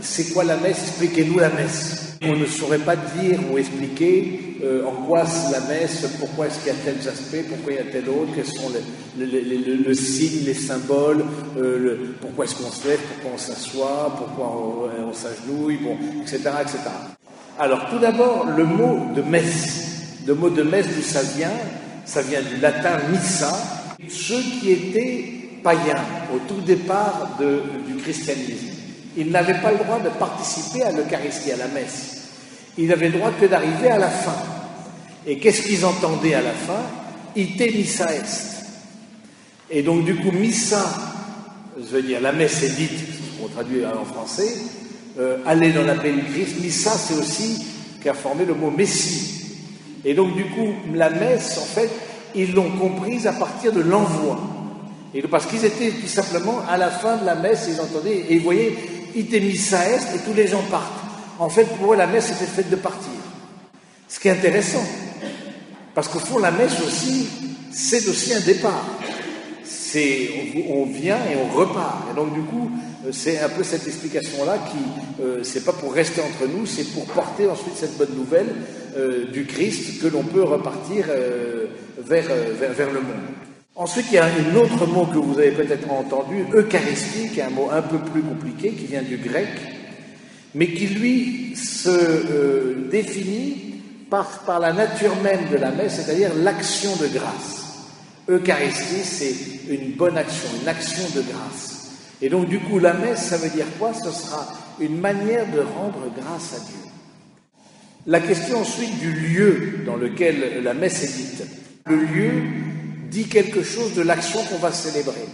c'est quoi la messe? Expliquez-nous la messe. On ne saurait pas dire ou expliquer en quoi c'est la messe, pourquoi est-ce qu'il y a tels aspects, pourquoi il y a tel autre, quels sont le signe, les symboles, pourquoi est-ce qu'on se lève, pourquoi on s'assoit, pourquoi on s'agenouille, bon, etc., etc. Alors, tout d'abord, le mot de messe. Le mot de messe, d'où ça vient? Ça vient du latin missa. Ceux qui étaient païens au tout départ du christianisme, ils n'avaient pas le droit de participer à l'Eucharistie, à la messe. Ils n'avaient le droit que d'arriver à la fin. Et qu'est-ce qu'ils entendaient à la fin? Ite missa est. Et donc du coup, missa, je veux dire, la messe est dite, on traduit en français, aller dans la paix du Christ. Missa, c'est aussi qui a formé le mot messie. Et donc du coup, la messe, en fait, ils l'ont comprise à partir de l'envoi. Et parce qu'ils étaient tout simplement à la fin de la messe, ils entendaient, et vous voyez, ite missa est, et tous les gens partent. En fait, pour eux, la messe était faite de partir. Ce qui est intéressant, parce qu'au fond, la messe aussi, c'est aussi un départ. On vient et on repart. Et donc, du coup, c'est un peu cette explication-là qui, c'est pas pour rester entre nous, c'est pour porter ensuite cette bonne nouvelle du Christ que l'on peut repartir vers le monde. Ensuite, il y a un autre mot que vous avez peut-être entendu, Eucharistie, qui est un mot un peu plus compliqué, qui vient du grec, mais qui, lui, se définit par la nature même de la messe, c'est-à-dire l'action de grâce. Eucharistie, c'est une bonne action, une action de grâce. Et donc, du coup, la messe, ça veut dire quoi? Ce sera une manière de rendre grâce à Dieu. La question ensuite du lieu dans lequel la messe est dite. Le lieu dit quelque chose de l'action qu'on va célébrer.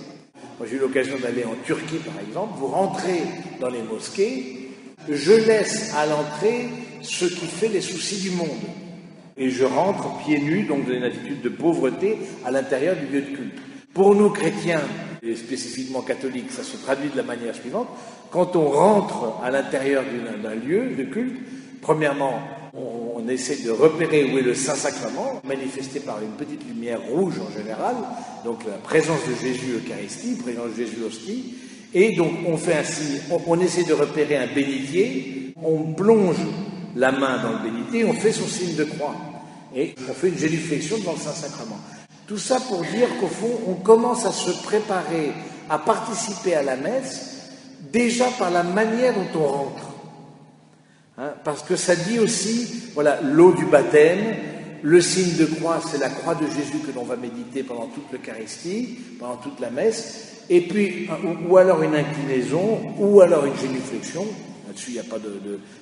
Moi, j'ai eu l'occasion d'aller en Turquie, par exemple. Vous rentrez dans les mosquées, je laisse à l'entrée ce qui fait les soucis du monde. Et je rentre pieds nus, donc dans une attitude de pauvreté, à l'intérieur du lieu de culte. Pour nous chrétiens, et spécifiquement catholiques, ça se traduit de la manière suivante. Quand on rentre à l'intérieur d'un lieu de culte, premièrement, on essaie de repérer où est le Saint-Sacrement, manifesté par une petite lumière rouge en général, donc la présence de Jésus Eucharistie, présence de Jésus Hostie, et donc on fait ainsi, on essaie de repérer un bénitier, on plonge la main dans le bénitier, on fait son signe de croix, et on fait une génuflexion devant le Saint-Sacrement. Tout ça pour dire qu'au fond, on commence à se préparer à participer à la messe, déjà par la manière dont on rentre. Parce que ça dit aussi, voilà, l'eau du baptême, le signe de croix, c'est la croix de Jésus que l'on va méditer pendant toute l'Eucharistie, pendant toute la messe, et puis, ou alors une inclinaison, ou alors une génuflexion, là-dessus il n'y a pas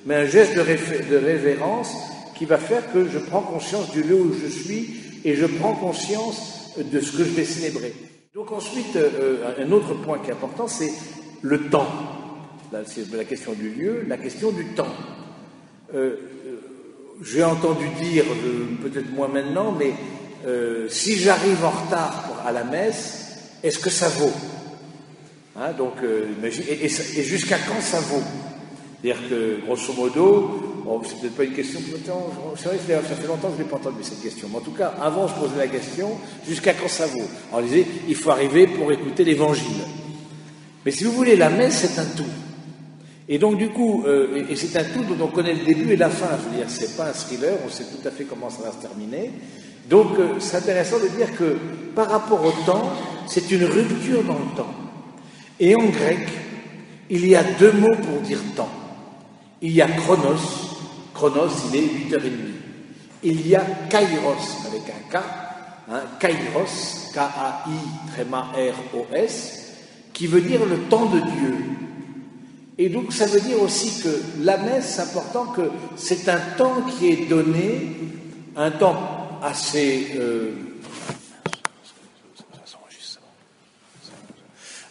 mais un geste de révérence qui va faire que je prends conscience du lieu où je suis, et je prends conscience de ce que je vais célébrer. Donc ensuite, un autre point qui est important, c'est le temps. Là, c'est la question du lieu, la question du temps. J'ai entendu dire, peut-être moins maintenant, mais si j'arrive en retard à la messe, est-ce que ça vaut? Donc, et jusqu'à quand ça vaut? C'est-à-dire que, grosso modo, bon, c'est peut-être pas une question, c'est vrai que ça fait longtemps que je n'ai pas entendu cette question, mais en tout cas, avant je posais la question, jusqu'à quand ça vaut? Alors, on disait, il faut arriver pour écouter l'évangile. Mais si vous voulez, la messe, c'est un tout. Et donc, du coup, et c'est un tout dont on connaît le début et la fin. Je veux dire, c'est pas un thriller, on sait tout à fait comment ça va se terminer. Donc, c'est intéressant de dire que, par rapport au temps, c'est une rupture dans le temps. Et en grec, il y a deux mots pour dire temps. Il y a chronos, il est 8h30. Il y a kairos, avec un K, kairos, K-A-I-R-O-S, qui veut dire le temps de Dieu. Et donc ça veut dire aussi que la messe, c'est important que c'est un temps qui est donné, un temps assez...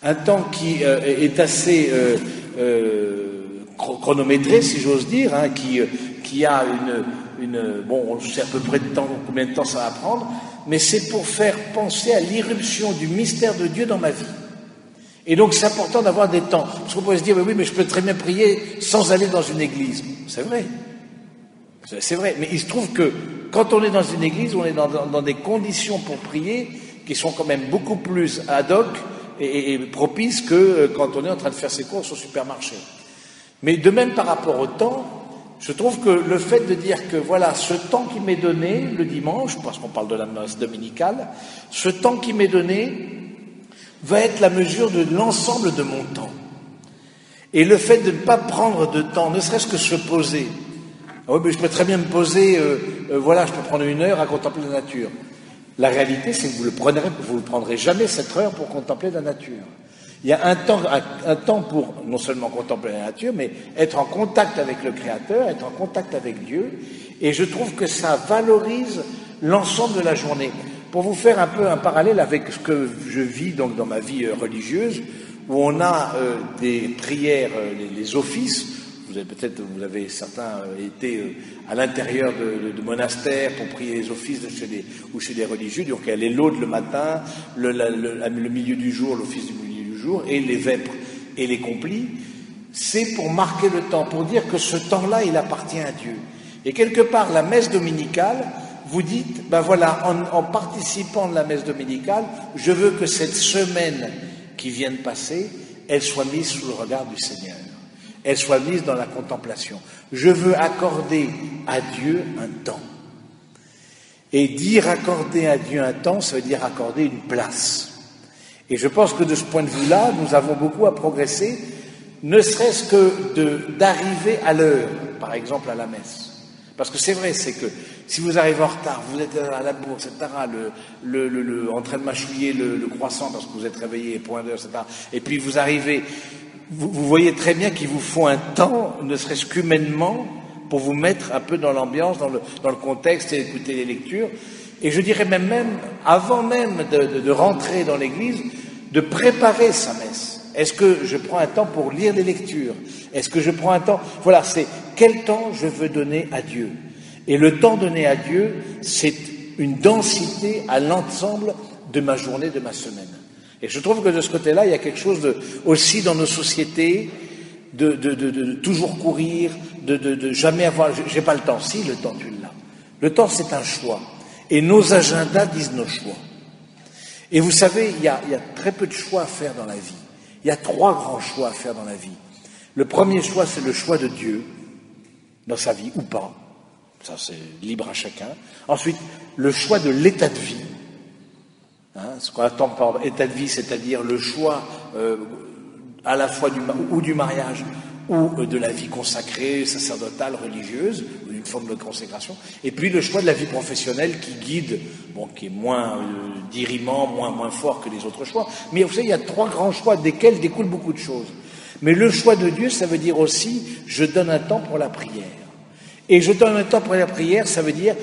un temps qui est assez chronométré, si j'ose dire, qui a bon, on sait à peu près combien de temps ça va prendre, mais c'est pour faire penser à l'irruption du mystère de Dieu dans ma vie. Et donc c'est important d'avoir des temps. Parce qu'on pourrait se dire, oui, mais je peux très bien prier sans aller dans une église. C'est vrai. C'est vrai. Mais il se trouve que quand on est dans une église, on est dans des conditions pour prier qui sont quand même beaucoup plus ad hoc et propices que quand on est en train de faire ses courses au supermarché. Mais de même par rapport au temps, je trouve que le fait de dire que voilà, ce temps qui m'est donné le dimanche, parce qu'on parle de la messe dominicale, ce temps qui m'est donné va être la mesure de l'ensemble de mon temps. Et le fait de ne pas prendre de temps, ne serait-ce que se poser. Ah oui, mais je peux très bien me poser, voilà, je peux prendre 1 heure à contempler la nature. La réalité, c'est que vous ne prendrez jamais cette heure pour contempler la nature. Il y a un temps pour non seulement contempler la nature, mais être en contact avec le Créateur, être en contact avec Dieu. Et je trouve que ça valorise l'ensemble de la journée. Pour vous faire un peu un parallèle avec ce que je vis donc dans ma vie religieuse, où on a des prières, les offices. Vous avez certains été à l'intérieur de monastères pour prier les offices chez des religieux. Donc il y a les laudes le matin, le milieu du jour, l'office du milieu du jour, et les vêpres et les complis. C'est pour marquer le temps, pour dire que ce temps-là, il appartient à Dieu. Et quelque part, la messe dominicale, vous dites, ben voilà, en participant de la messe dominicale, je veux que cette semaine qui vient de passer, elle soit mise sous le regard du Seigneur. Elle soit mise dans la contemplation. Je veux accorder à Dieu un temps. Et dire accorder à Dieu un temps, ça veut dire accorder une place. Et je pense que de ce point de vue-là, nous avons beaucoup à progresser, ne serait-ce que d'arriver à l'heure, par exemple à la messe. Parce que c'est vrai, c'est que si vous arrivez en retard, vous êtes à la bourse, etc., en train de mâchouiller le croissant parce que vous êtes réveillé pour 1 heure, etc., et puis vous arrivez, vous voyez très bien qu'il vous faut un temps, ne serait-ce qu'humainement, pour vous mettre un peu dans l'ambiance, dans le contexte et écouter les lectures. Et je dirais même avant même de rentrer dans l'église, de préparer sa messe. Est-ce que je prends un temps pour lire les lectures? Est-ce que je prends un temps? Voilà, c'est quel temps je veux donner à Dieu. Et le temps donné à Dieu, c'est une densité à l'ensemble de ma journée, de ma semaine. Et je trouve que de ce côté-là, il y a quelque chose aussi dans nos sociétés, de toujours courir, de jamais avoir... J'ai pas le temps. Si, le temps, tu l'as. Le temps, c'est un choix. Et nos agendas disent nos choix. Et vous savez, il y a très peu de choix à faire dans la vie. Il y a 3 grands choix à faire dans la vie. Le premier choix, c'est le choix de Dieu, dans sa vie ou pas. Ça, c'est libre à chacun. Ensuite, le choix de l'état de vie. Ce qu'on attend par état de vie, c'est-à-dire le choix à la fois du mariage ou de la vie consacrée, sacerdotale, religieuse, ou d'une forme de consécration. Et puis le choix de la vie professionnelle qui guide, qui est moins dirimant, moins fort que les autres choix. Mais vous savez, il y a 3 grands choix desquels découlent beaucoup de choses. Mais le choix de Dieu, ça veut dire aussi, je donne un temps pour la prière. Et je donne un temps pour la prière, ça veut dire,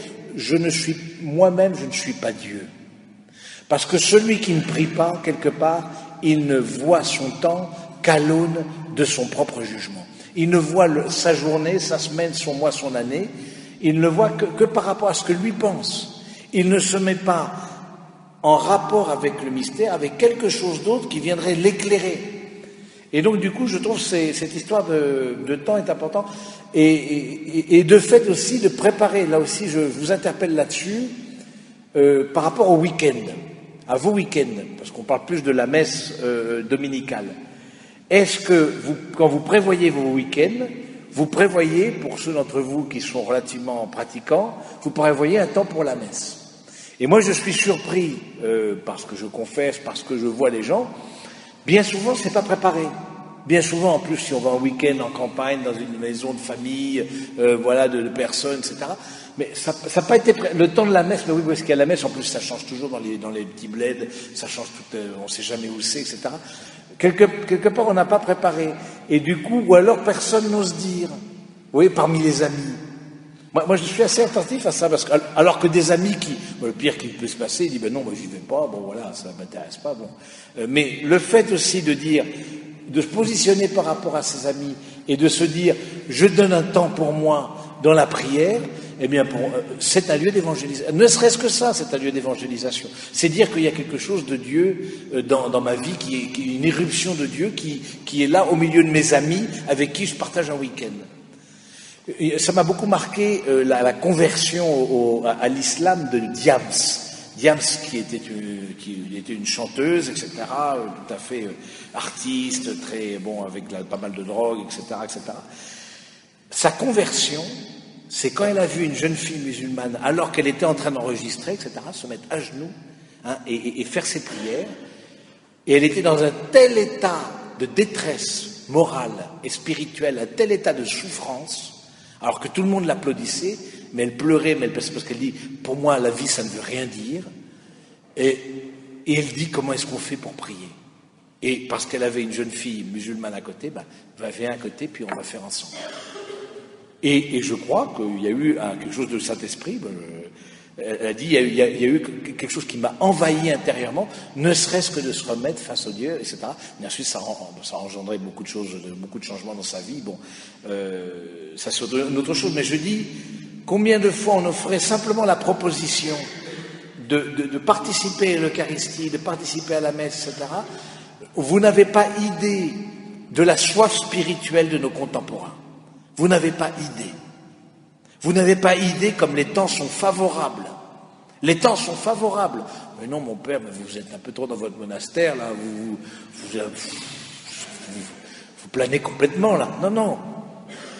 moi-même, je ne suis pas Dieu. Parce que celui qui ne prie pas, quelque part, il ne voit son temps qu'à l'aune de son propre jugement. Il ne voit sa journée, sa semaine, son mois, son année, il ne voit que par rapport à ce que lui pense. Il ne se met pas en rapport avec le mystère, avec quelque chose d'autre qui viendrait l'éclairer. Et donc, du coup, je trouve que cette histoire de temps est importante. Et de fait aussi de préparer, là aussi, je vous interpelle là-dessus, par rapport au week-end, à vos week-ends, parce qu'on parle plus de la messe dominicale. Est-ce que, quand vous prévoyez vos week-ends, vous prévoyez, pour ceux d'entre vous qui sont relativement pratiquants, vous prévoyez un temps pour la messe? Et moi, je suis surpris, parce que je confesse, parce que je vois les gens, bien souvent, c'est pas préparé. Bien souvent, en plus, si on va en week-end en campagne, dans une maison de famille, de personnes, etc. Mais ça n'a pas été le temps de la messe. Mais oui, parce qu'il y a la messe, en plus, ça change toujours dans les petits bleds, ça change tout, on ne sait jamais où c'est, etc. Quelque part, on n'a pas préparé. Et du coup, ou alors personne n'ose dire. Vous voyez, parmi les amis. Moi, je suis assez attentif à ça, parce que, alors que des amis le pire qui peut se passer, il dit, non, moi, j'y vais pas, ça m'intéresse pas, Mais le fait aussi de se positionner par rapport à ses amis et de se dire, je donne un temps pour moi dans la prière, eh bien, c'est un lieu d'évangélisation. Ne serait-ce que ça, c'est un lieu d'évangélisation. C'est dire qu'il y a quelque chose de Dieu dans ma vie, qui est une éruption de Dieu, qui est là au milieu de mes amis, avec qui je partage un week-end. Ça m'a beaucoup marqué la conversion à l'islam de Diams. Diams, qui était une chanteuse, etc., tout à fait artiste, très bon, avec pas mal de drogue, etc., etc. Sa conversion, c'est quand elle a vu une jeune fille musulmane, alors qu'elle était en train d'enregistrer, etc., se mettre à genoux et faire ses prières. Et elle était dans un tel état de détresse morale et spirituelle, un tel état de souffrance, alors que tout le monde l'applaudissait, mais elle pleurait, parce qu'elle dit, pour moi, la vie, ça ne veut rien dire. Et elle dit, comment est-ce qu'on fait pour prier? Et parce qu'elle avait une jeune fille musulmane à côté, viens à côté, puis on va faire ensemble. Et je crois qu'il y a eu quelque chose de Saint-Esprit. Elle a dit, il y a eu quelque chose qui m'a envahi intérieurement, ne serait-ce que de se remettre face au Dieu, etc. Bien sûr, ça a engendré beaucoup de choses, beaucoup de changements dans sa vie. Bon, ça c'est une autre chose. Mais je dis, combien de fois on offrait simplement la proposition de participer à l'Eucharistie, de participer à la messe, etc. Vous n'avez pas idée de la soif spirituelle de nos contemporains. Vous n'avez pas idée. Vous n'avez pas idée comme les temps sont favorables. Les temps sont favorables. Mais non, mon père, mais vous êtes un peu trop dans votre monastère, là, vous planez complètement, là. Non.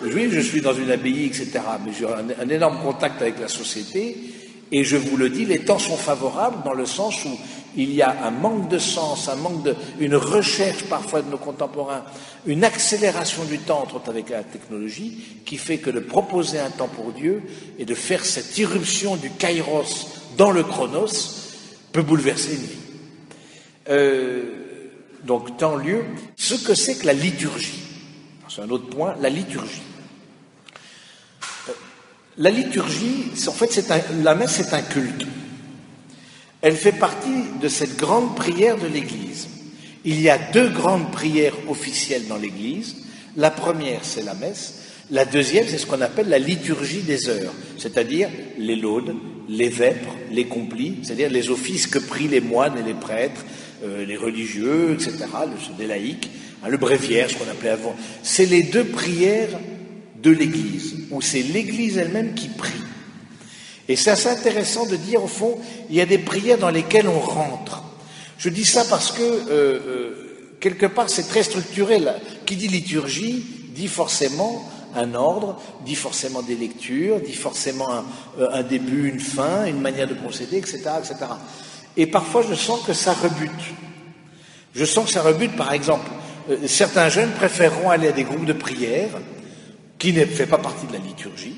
Oui, je suis dans une abbaye, etc. Mais j'ai un énorme contact avec la société, et je vous le dis, les temps sont favorables dans le sens où il y a un manque de sens, une recherche parfois de nos contemporains, une accélération du temps, entre autres avec la technologie, qui fait que de proposer un temps pour Dieu et de faire cette irruption du kairos dans le chronos peut bouleverser une vie. Donc, temps, lieu, ce que c'est que la liturgie. C'est un autre point, la liturgie. La liturgie, en fait, la messe, c'est un culte. Elle fait partie de cette grande prière de l'Église. Il y a deux grandes prières officielles dans l'Église. La première, c'est la messe. La deuxième, c'est ce qu'on appelle la liturgie des heures, c'est-à-dire les laudes, les vêpres, les complis, c'est-à-dire les offices que prient les moines et les prêtres, les religieux, etc., les laïcs, le bréviaire, ce qu'on appelait avant. C'est les deux prières de l'Église, où c'est l'Église elle-même qui prie. Et c'est assez intéressant de dire, au fond, il y a des prières dans lesquelles on rentre. Je dis ça parce que, quelque part, c'est très structuré. Qui dit liturgie, dit forcément un ordre, dit forcément des lectures, dit forcément un début, une fin, une manière de procéder, etc., etc. Et parfois, je sens que ça rebute. Je sens que ça rebute, par exemple, certains jeunes préféreront aller à des groupes de prière qui ne fait pas partie de la liturgie.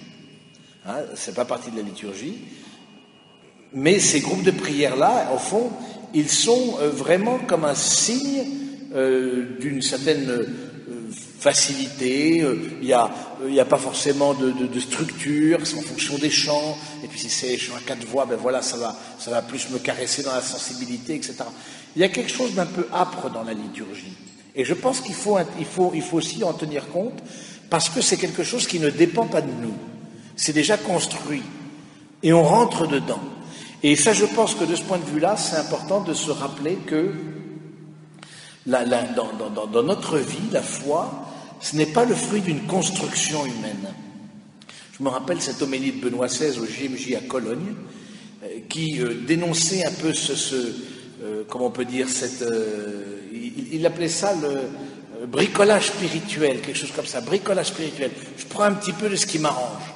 C'est pas partie de la liturgie, mais ces groupes de prière-là, au fond, ils sont vraiment comme un signe d'une certaine facilité. Il y a pas forcément de structure, c'est en fonction des chants. Et puis si c'est les chants à quatre voix, ça va plus me caresser dans la sensibilité, etc. Il y a quelque chose d'un peu âpre dans la liturgie, et je pense qu'il faut aussi en tenir compte, parce que c'est quelque chose qui ne dépend pas de nous. C'est déjà construit, et on rentre dedans. Et ça, je pense que de ce point de vue-là, c'est important de se rappeler que dans notre vie, la foi, ce n'est pas le fruit d'une construction humaine. Je me rappelle cette homélie de Benoît XVI au JMJ à Cologne, qui dénonçait un peu comment on peut dire, il appelait ça le bricolage spirituel, quelque chose comme ça, bricolage spirituel. Je prends un petit peu de ce qui m'arrange.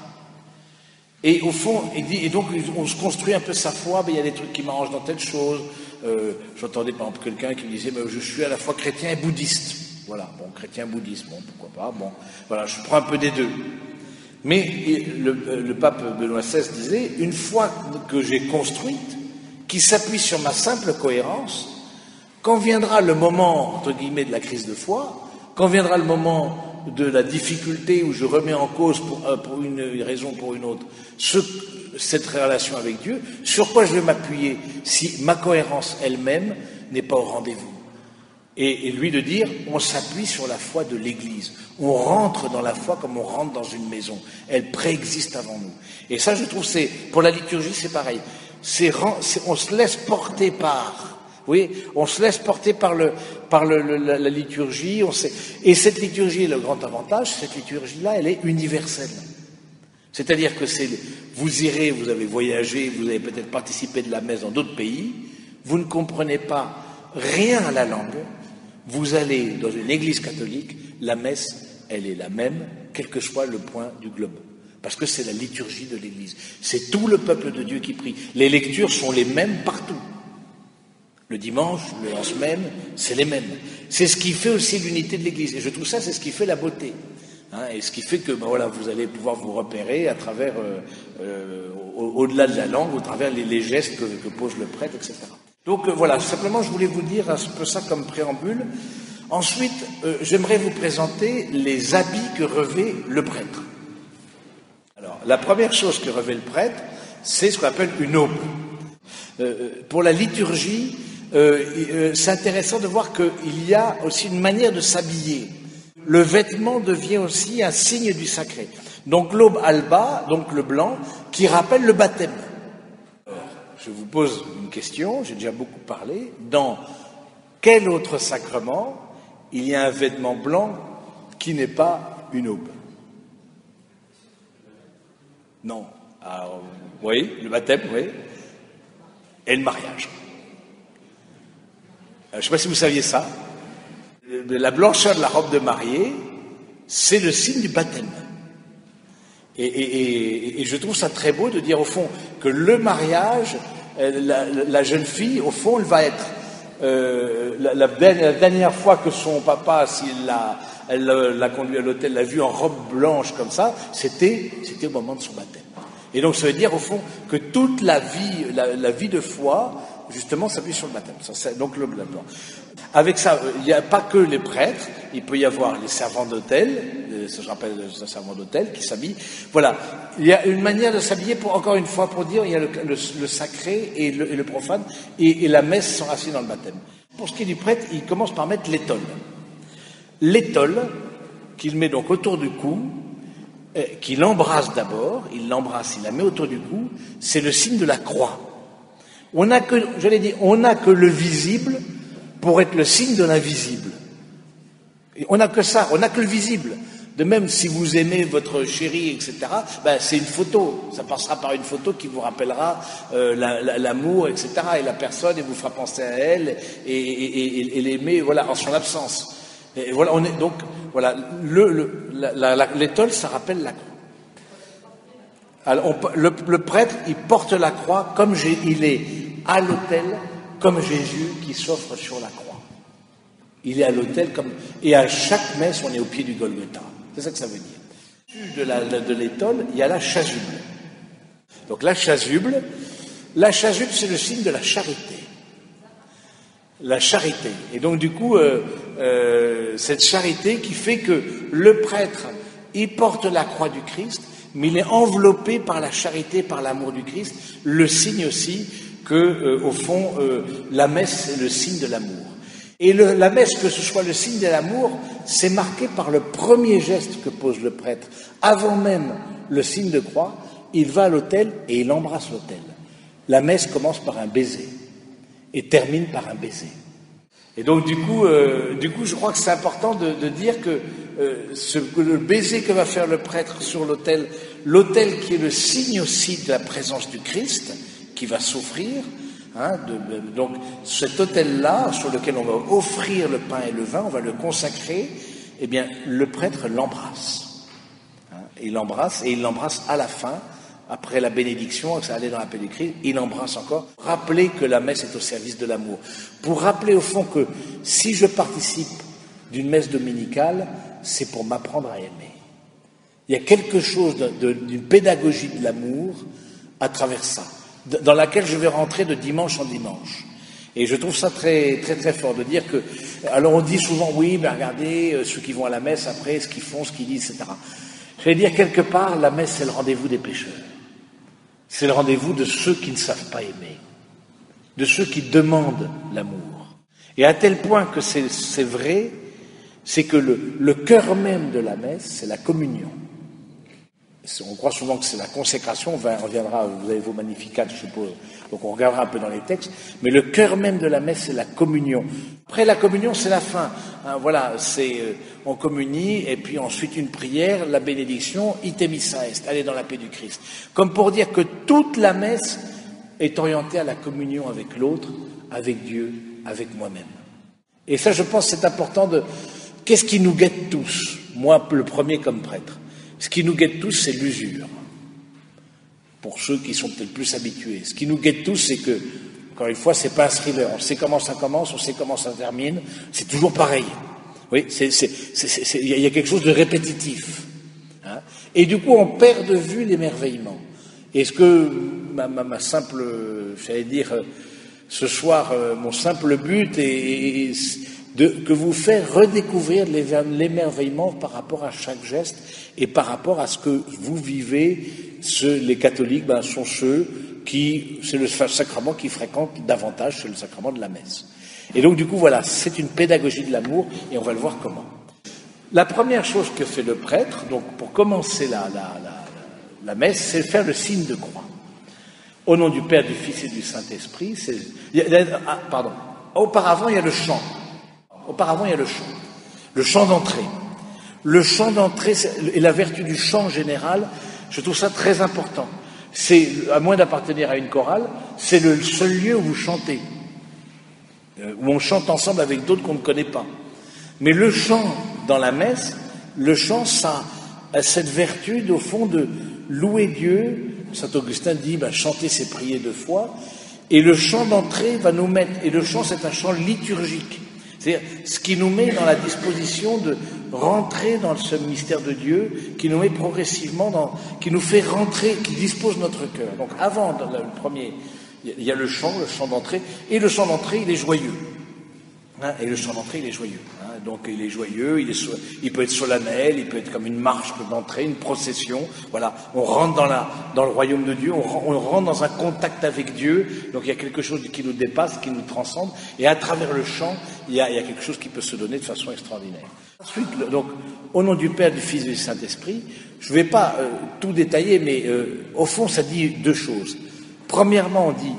Et au fond, et donc on se construit un peu sa foi, il y a des trucs qui m'arrangent dans telle chose. J'entendais par exemple quelqu'un qui me disait, je suis à la fois chrétien et bouddhiste. Voilà, bon, chrétien, bouddhiste, bon, pourquoi pas, bon, voilà, je prends un peu des deux. Mais le pape Benoît XVI disait, une fois que j'ai construite, qui s'appuie sur ma simple cohérence, quand viendra le moment, entre guillemets, de la crise de foi, quand viendra le moment de la difficulté où je remets en cause pour une raison ou pour une autre cette relation avec Dieu, sur quoi je vais m'appuyer si ma cohérence elle-même n'est pas au rendez-vous? Et lui de dire, on s'appuie sur la foi de l'Église. On rentre dans la foi comme on rentre dans une maison. Elle préexiste avant nous. Et ça, je trouve, pour la liturgie, c'est pareil. On se laisse porter par... Oui, on se laisse porter par la liturgie. Et cette liturgie, le grand avantage, cette liturgie-là, elle est universelle. C'est-à-dire que vous irez, vous avez voyagé, vous avez peut-être participé de la messe dans d'autres pays, vous ne comprenez pas rien à la langue, vous allez dans une église catholique, la messe, elle est la même, quel que soit le point du globe. Parce que c'est la liturgie de l'église. C'est tout le peuple de Dieu qui prie. Les lectures sont les mêmes partout. Le dimanche, en semaine, c'est les mêmes. C'est ce qui fait aussi l'unité de l'église. Et je trouve ça, c'est ce qui fait la beauté. Et ce qui fait que vous allez pouvoir vous repérer à travers, au-delà de la langue, au travers les gestes que pose le prêtre, etc. Donc voilà, simplement je voulais vous dire un peu ça comme préambule. Ensuite, j'aimerais vous présenter les habits que revêt le prêtre. Alors, la première chose que revêt le prêtre, c'est ce qu'on appelle une aube. Pour la liturgie, c'est intéressant de voir qu'il y a aussi une manière de s'habiller. Le vêtement devient aussi un signe du sacré. Donc l'aube alba, donc le blanc, qui rappelle le baptême. Alors, je vous pose une question, j'ai déjà beaucoup parlé. Dans quel autre sacrement il y a un vêtement blanc qui n'est pas une aube? Non. Alors, oui, le baptême, oui. Et le mariage. Je ne sais pas si vous saviez ça. La blancheur de la robe de mariée, c'est le signe du baptême. Et je trouve ça très beau de dire au fond que le mariage, la jeune fille, au fond, elle va être la dernière fois que son papa, elle l'a conduit à l'hôtel, l'a vue en robe blanche comme ça, c'était au moment de son baptême. Et donc ça veut dire au fond que toute la vie de foi, justement, s'appuie sur le baptême. Donc le blanc. Avec ça, il n'y a pas que les prêtres, il peut y avoir les servants d'hôtel, je rappelle les servants d'hôtel qui s'habillent. Voilà, il y a une manière de s'habiller, encore une fois, pour dire, il y a le sacré et le profane, et la messe sont assis dans le baptême. Pour ce qui est du prêtre, il commence par mettre l'étole. L'étole, qu'il met donc autour du cou, qu'il embrasse d'abord, il la met autour du cou, c'est le signe de la croix. On n'a que le visible pour être le signe de l'invisible. Et on n'a que ça, on n'a que le visible. De même, si vous aimez votre chérie, etc., c'est une photo. Ça passera par une photo qui vous rappellera l'amour, etc., et la personne, et vous fera penser à elle, et l'aimer, voilà, en son absence. Et voilà, l'étole, ça rappelle la croix. Alors, le prêtre, il porte la croix comme il est à l'autel, comme Jésus qui s'offre sur la croix. Il est à l'autel et à chaque messe, on est au pied du Golgotha. C'est ça que ça veut dire. De l'étole, il y a la chasuble. Donc la chasuble, c'est le signe de la charité. La charité. Et donc du coup, cette charité qui fait que le prêtre, il porte la croix du Christ, mais il est enveloppé par la charité, par l'amour du Christ, le signe aussi que, au fond, la messe est le signe de l'amour. Et la messe, que ce soit le signe de l'amour, c'est marqué par le premier geste que pose le prêtre. Avant même le signe de croix, il va à l'autel et il embrasse l'autel. La messe commence par un baiser et termine par un baiser. Et donc du coup, je crois que c'est important de dire que le baiser que va faire le prêtre sur l'autel qui est le signe aussi de la présence du Christ, qui va s'offrir, donc cet autel-là, sur lequel on va offrir le pain et le vin, on va le consacrer, eh bien, le prêtre l'embrasse. Il l'embrasse, et il l'embrasse à la fin, après la bénédiction, ça allait dans la paix du Christ, il embrasse encore. Rappeler que la messe est au service de l'amour. Pour rappeler au fond que si je participe d'une messe dominicale, c'est pour m'apprendre à aimer. Il y a quelque chose d'une pédagogie de l'amour à travers ça, dans laquelle je vais rentrer de dimanche en dimanche. Et je trouve ça très, très, très fort de dire que... Alors on dit souvent, oui, mais regardez, ceux qui vont à la messe après, ce qu'ils font, ce qu'ils disent, etc. Je vais dire, quelque part, la messe, c'est le rendez-vous des pécheurs. C'est le rendez-vous de ceux qui ne savent pas aimer, de ceux qui demandent l'amour. Et à tel point que c'est vrai, c'est que le cœur même de la messe, c'est la communion. On croit souvent que c'est la consécration, on reviendra, vous avez vos Magnificat, je suppose, donc on regardera un peu dans les textes, mais le cœur même de la messe, c'est la communion. Après la communion, c'est la fin. Hein, voilà, on communie, et puis ensuite une prière, la bénédiction, ite missa est, aller dans la paix du Christ. Comme pour dire que toute la messe est orientée à la communion avec l'autre, avec Dieu, avec moi-même. Et ça, je pense, c'est important qu'est-ce qui nous guette tous? Moi, le premier comme prêtre. Ce qui nous guette tous, c'est l'usure. Pour ceux qui sont peut-être plus habitués. Ce qui nous guette tous, c'est que, encore une fois, c'est pas un thriller. On sait comment ça commence, on sait comment ça termine. C'est toujours pareil. Oui, il y a quelque chose de répétitif. Hein. Et du coup, on perd de vue l'émerveillement. Et ce que ma simple, j'allais dire, ce soir, mon simple but est que vous faire redécouvrir l'émerveillement par rapport à chaque geste et par rapport à ce que vous vivez. Les catholiques sont ceux qui, c'est le sacrement qu'ils fréquentent davantage, c'est le sacrement de la messe. Et donc du coup voilà, c'est une pédagogie de l'amour et on va le voir comment. La première chose que fait le prêtre, donc pour commencer la messe, c'est faire le signe de croix. Au nom du Père, du Fils et du Saint-Esprit, auparavant il y a le chant. Le chant d'entrée. Le chant d'entrée et la vertu du chant en général, je trouve ça très important. C'est, à moins d'appartenir à une chorale, c'est le seul lieu où vous chantez, où on chante ensemble avec d'autres qu'on ne connaît pas. Mais le chant dans la messe, le chant, ça a cette vertu, au fond, de louer Dieu. Saint Augustin dit, chanter, c'est prier de foi. Et le chant d'entrée va nous mettre, et le chant, c'est un chant liturgique. C'est-à-dire ce qui nous met dans la disposition de rentrer dans ce mystère de Dieu, qui nous met progressivement qui nous fait rentrer, qui dispose notre cœur. Donc avant, dans le premier, il y a le chant d'entrée, et le chant d'entrée, il est joyeux. Hein, et le chant d'entrée, il est joyeux. Hein, donc il est joyeux, il peut être solennel, il peut être comme une marche d'entrée, une procession. Voilà, on rentre dans le royaume de Dieu, on rentre dans un contact avec Dieu. Donc il y a quelque chose qui nous dépasse, qui nous transcende. Et à travers le chant, il y a quelque chose qui peut se donner de façon extraordinaire. Ensuite, donc, au nom du Père, du Fils et du Saint-Esprit, je ne vais pas tout détailler, mais au fond, ça dit deux choses. Premièrement, on dit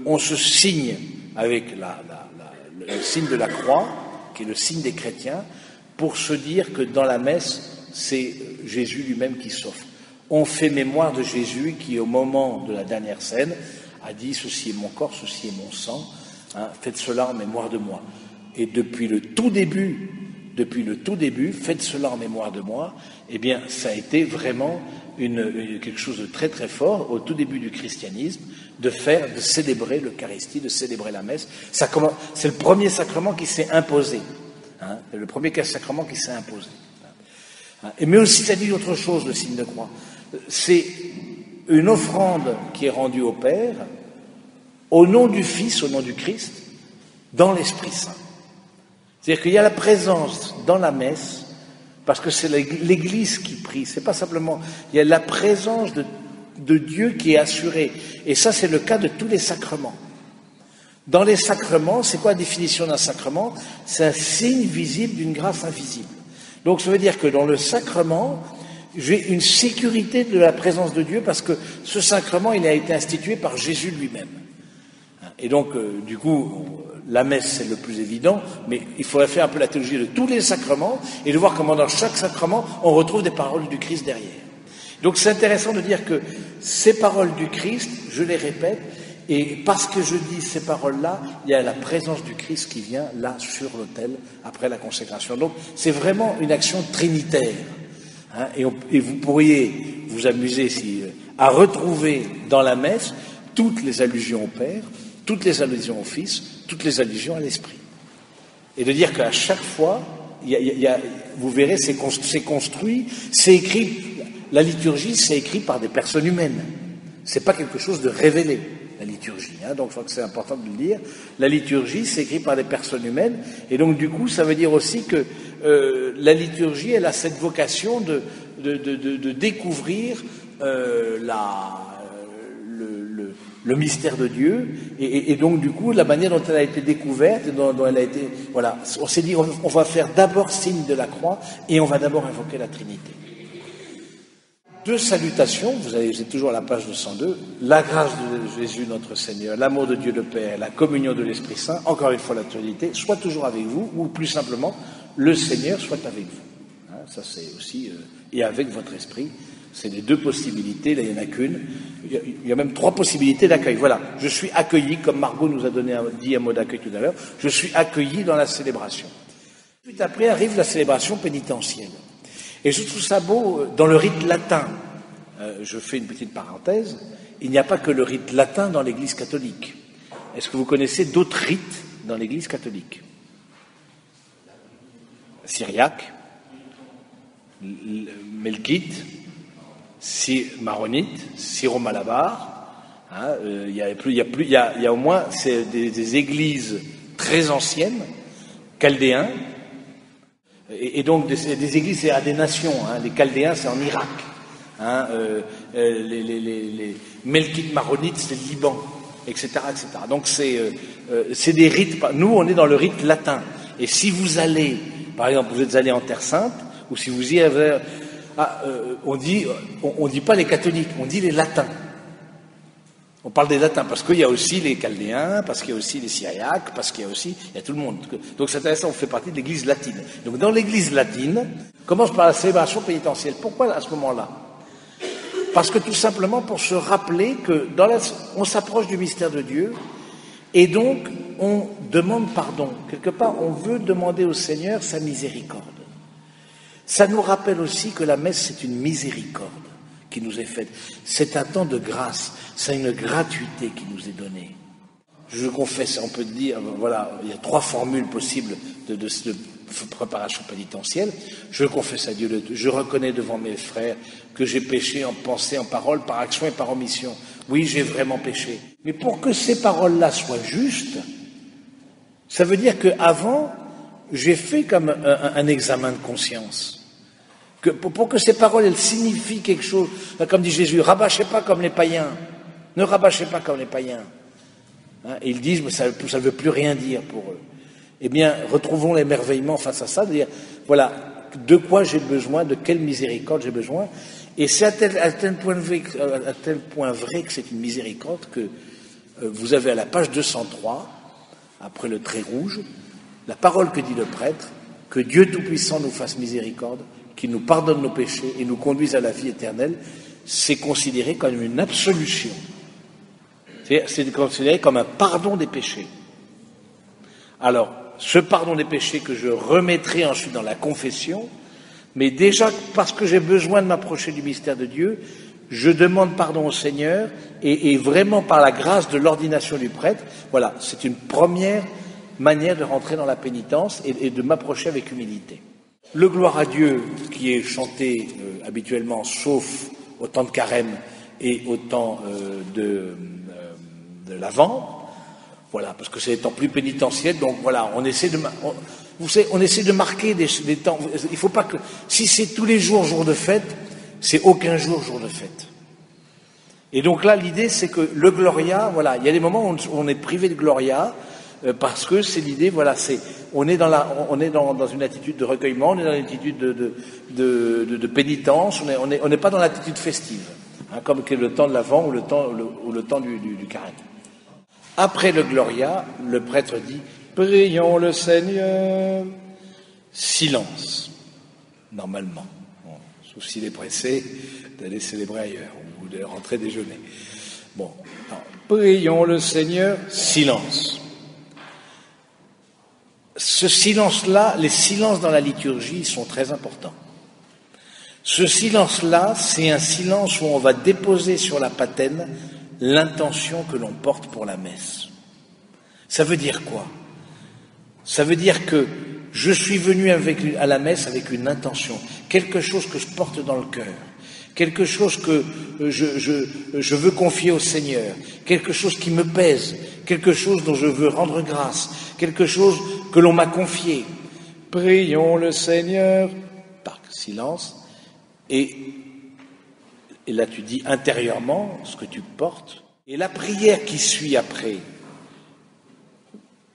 qu'on se signe avec le signe de la croix, qui est le signe des chrétiens, pour se dire que dans la messe, c'est Jésus lui-même qui s'offre. On fait mémoire de Jésus qui, au moment de la dernière scène, a dit « Ceci est mon corps, ceci est mon sang, hein, faites cela en mémoire de moi ». Et depuis le tout début, faites cela en mémoire de moi, eh bien, ça a été vraiment quelque chose de très très fort au tout début du christianisme, de célébrer l'Eucharistie, de célébrer la messe. C'est le premier sacrement qui s'est imposé. Hein, c'est le premier sacrement qui s'est imposé. Hein, mais aussi, ça dit autre chose, le signe de croix. C'est une offrande qui est rendue au Père, au nom du Fils, au nom du Christ, dans l'Esprit Saint. C'est-à-dire qu'il y a la présence dans la messe, parce que c'est l'Église qui prie, c'est pas simplement, il y a la présence de Dieu qui est assurée. Et ça, c'est le cas de tous les sacrements. Dans les sacrements, c'est quoi la définition d'un sacrement? C'est un signe visible d'une grâce invisible. Donc ça veut dire que dans le sacrement, j'ai une sécurité de la présence de Dieu, parce que ce sacrement, il a été institué par Jésus lui-même. Et donc, du coup, la messe, c'est le plus évident, mais il faudrait faire un peu la théologie de tous les sacrements et de voir comment dans chaque sacrement, on retrouve des paroles du Christ derrière. Donc c'est intéressant de dire que ces paroles du Christ, je les répète, et parce que je dis ces paroles-là, il y a la présence du Christ qui vient là sur l'autel après la consécration. Donc c'est vraiment une action trinitaire. Hein, et vous pourriez vous amuser à retrouver dans la messe toutes les allusions au Père, toutes les allusions au Fils, toutes les allusions à l'Esprit. Et de dire qu'à chaque fois, vous verrez, c'est construit, c'est écrit, la liturgie, c'est écrit par des personnes humaines. C'est pas quelque chose de révélé, la liturgie. Hein, donc je crois que c'est important de le dire. La liturgie, c'est écrit par des personnes humaines. Et donc du coup, ça veut dire aussi que la liturgie, elle a cette vocation de découvrir le mystère de Dieu, et donc du coup la manière dont elle a été découverte, dont elle a été, voilà, on s'est dit on va faire d'abord signe de la croix et on va d'abord invoquer la Trinité. Deux salutations, vous êtes toujours à la page 202. La grâce de Jésus notre Seigneur, l'amour de Dieu le Père, la communion de l'Esprit Saint, encore une fois la Trinité, soit toujours avec vous, ou plus simplement, le Seigneur soit avec vous. Hein, ça c'est aussi, et avec votre esprit, c'est les deux possibilités, là il n'y en a qu'une. Il y a même trois possibilités d'accueil. Voilà, je suis accueilli, comme Margot nous a dit un mot d'accueil tout à l'heure, je suis accueilli dans la célébration. Puis après arrive la célébration pénitentielle. Et je trouve ça beau, dans le rite latin, je fais une petite parenthèse, il n'y a pas que le rite latin dans l'Église catholique. Est-ce que vous connaissez d'autres rites dans l'Église catholique? Syriaque, melkite, maronite, syro-malabar. Hein, il y a au moins des églises très anciennes, chaldéens. Et donc des églises, c'est à des nations. Hein. Les Chaldéens, c'est en Irak. Hein. Les Melkites maronites, c'est le Liban, etc., etc. Donc c'est des rites. Nous, on est dans le rite latin. Et si vous allez, par exemple, vous êtes allé en Terre Sainte, ou si vous y avez, on dit pas les catholiques, on dit les latins. On parle des latins parce qu'il y a aussi les chaldéens, parce qu'il y a aussi les syriaques, parce qu'il y a tout le monde. Donc c'est intéressant, on fait partie de l'église latine. Donc dans l'église latine, commence par la célébration pénitentielle. Pourquoi à ce moment-là? Parce que tout simplement pour se rappeler que on s'approche du mystère de Dieu et donc on demande pardon. Quelque part, on veut demander au Seigneur sa miséricorde. Ça nous rappelle aussi que la messe, c'est une miséricorde qui nous est faite. C'est un temps de grâce, c'est une gratuité qui nous est donnée. Je confesse, on peut dire, voilà, il y a trois formules possibles de préparation pénitentielle. Je confesse à Dieu, je reconnais devant mes frères que j'ai péché en pensée, en parole, par action et par omission. Oui, j'ai vraiment péché. Mais pour que ces paroles-là soient justes, ça veut dire qu'avant, j'ai fait comme un examen de conscience. Pour que ces paroles, elles signifient quelque chose, comme dit Jésus, rabâchez pas comme les païens, ne rabâchez pas comme les païens. Hein, et ils disent, mais ça ne veut plus rien dire pour eux. Eh bien, retrouvons l'émerveillement face à ça, de dire, voilà, de quoi j'ai besoin, de quelle miséricorde j'ai besoin, et c'est à tel point vrai que c'est une miséricorde que vous avez à la page 203, après le trait rouge, la parole que dit le prêtre, que Dieu Tout-Puissant nous fasse miséricorde, qu'il nous pardonne nos péchés et nous conduise à la vie éternelle, c'est considéré comme une absolution. C'est considéré comme un pardon des péchés. Alors, ce pardon des péchés que je remettrai ensuite dans la confession, mais déjà parce que j'ai besoin de m'approcher du mystère de Dieu, je demande pardon au Seigneur et vraiment par la grâce de l'ordination du prêtre, voilà, c'est une première manière de rentrer dans la pénitence et de m'approcher avec humilité. Le gloire à Dieu qui est chanté habituellement, sauf au temps de carême et au temps de l'Avent, voilà, parce que c'est des temps plus pénitentiels, donc voilà, on essaie de marquer des temps. Il faut pas que, si c'est tous les jours jour de fête, c'est aucun jour de fête. Et donc là, l'idée, c'est que le Gloria, voilà, il y a des moments où on est privé de Gloria, parce que c'est l'idée, voilà, on est dans une attitude de recueillement, on est dans une attitude de pénitence, on n'est pas dans l'attitude festive, hein, comme le temps de l'Avent ou le temps du carême. Après le Gloria, le prêtre dit « Prions le Seigneur ». Silence, normalement, bon, sauf s'il est pressé d'aller célébrer ailleurs ou de rentrer déjeuner. Bon, alors, prions le Seigneur, silence. Ce silence-là, les silences dans la liturgie sont très importants. Ce silence-là, c'est un silence où on va déposer sur la patène l'intention que l'on porte pour la messe. Ça veut dire quoi? Ça veut dire que je suis venu à la messe avec une intention, quelque chose que je porte dans le cœur, quelque chose que je veux confier au Seigneur, quelque chose qui me pèse, quelque chose dont je veux rendre grâce, quelque chose que l'on m'a confié. Prions le Seigneur, par silence, et là tu dis intérieurement ce que tu portes, et la prière qui suit après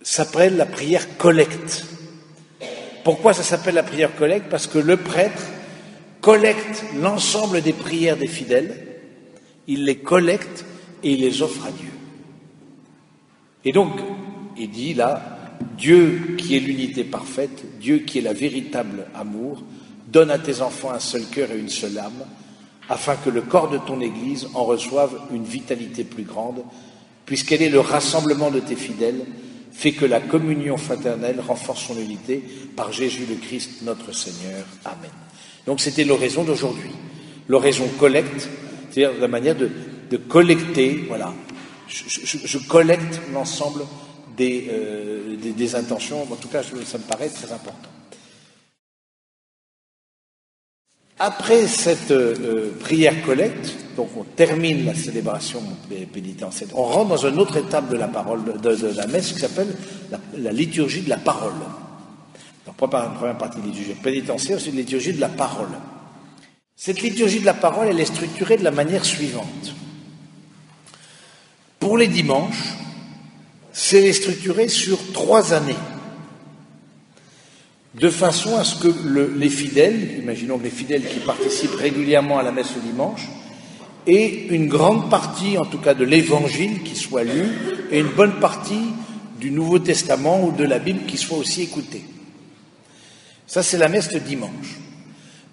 s'appelle la prière collecte. Pourquoi ça s'appelle la prière collecte? Parce que le prêtre collecte l'ensemble des prières des fidèles, il les collecte et il les offre à Dieu. Et donc, il dit là, Dieu qui est l'unité parfaite, Dieu qui est la véritable amour, donne à tes enfants un seul cœur et une seule âme, afin que le corps de ton Église en reçoive une vitalité plus grande, puisqu'elle est le rassemblement de tes fidèles, fait que la communion fraternelle renforce son unité par Jésus le Christ, notre Seigneur. Amen. Donc c'était l'oraison d'aujourd'hui. L'oraison collecte, c'est-à-dire la manière de collecter, voilà. Je collecte l'ensemble des intentions, en tout cas ça me paraît très important. Après cette prière collecte, donc on termine la célébration pénitentielle, on rentre dans une autre étape de la parole, de la messe qui s'appelle la liturgie de la parole. Donc première partie de la liturgie pénitentielle, c'est une liturgie de la parole. Cette liturgie de la parole, elle est structurée de la manière suivante. Pour les dimanches, c'est structuré sur 3 années, de façon à ce que les fidèles, imaginons que les fidèles qui participent régulièrement à la messe le dimanche, aient une grande partie, en tout cas de l'Évangile, qui soit lu, et une bonne partie du Nouveau Testament ou de la Bible qui soit aussi écoutée. Ça, c'est la messe le dimanche.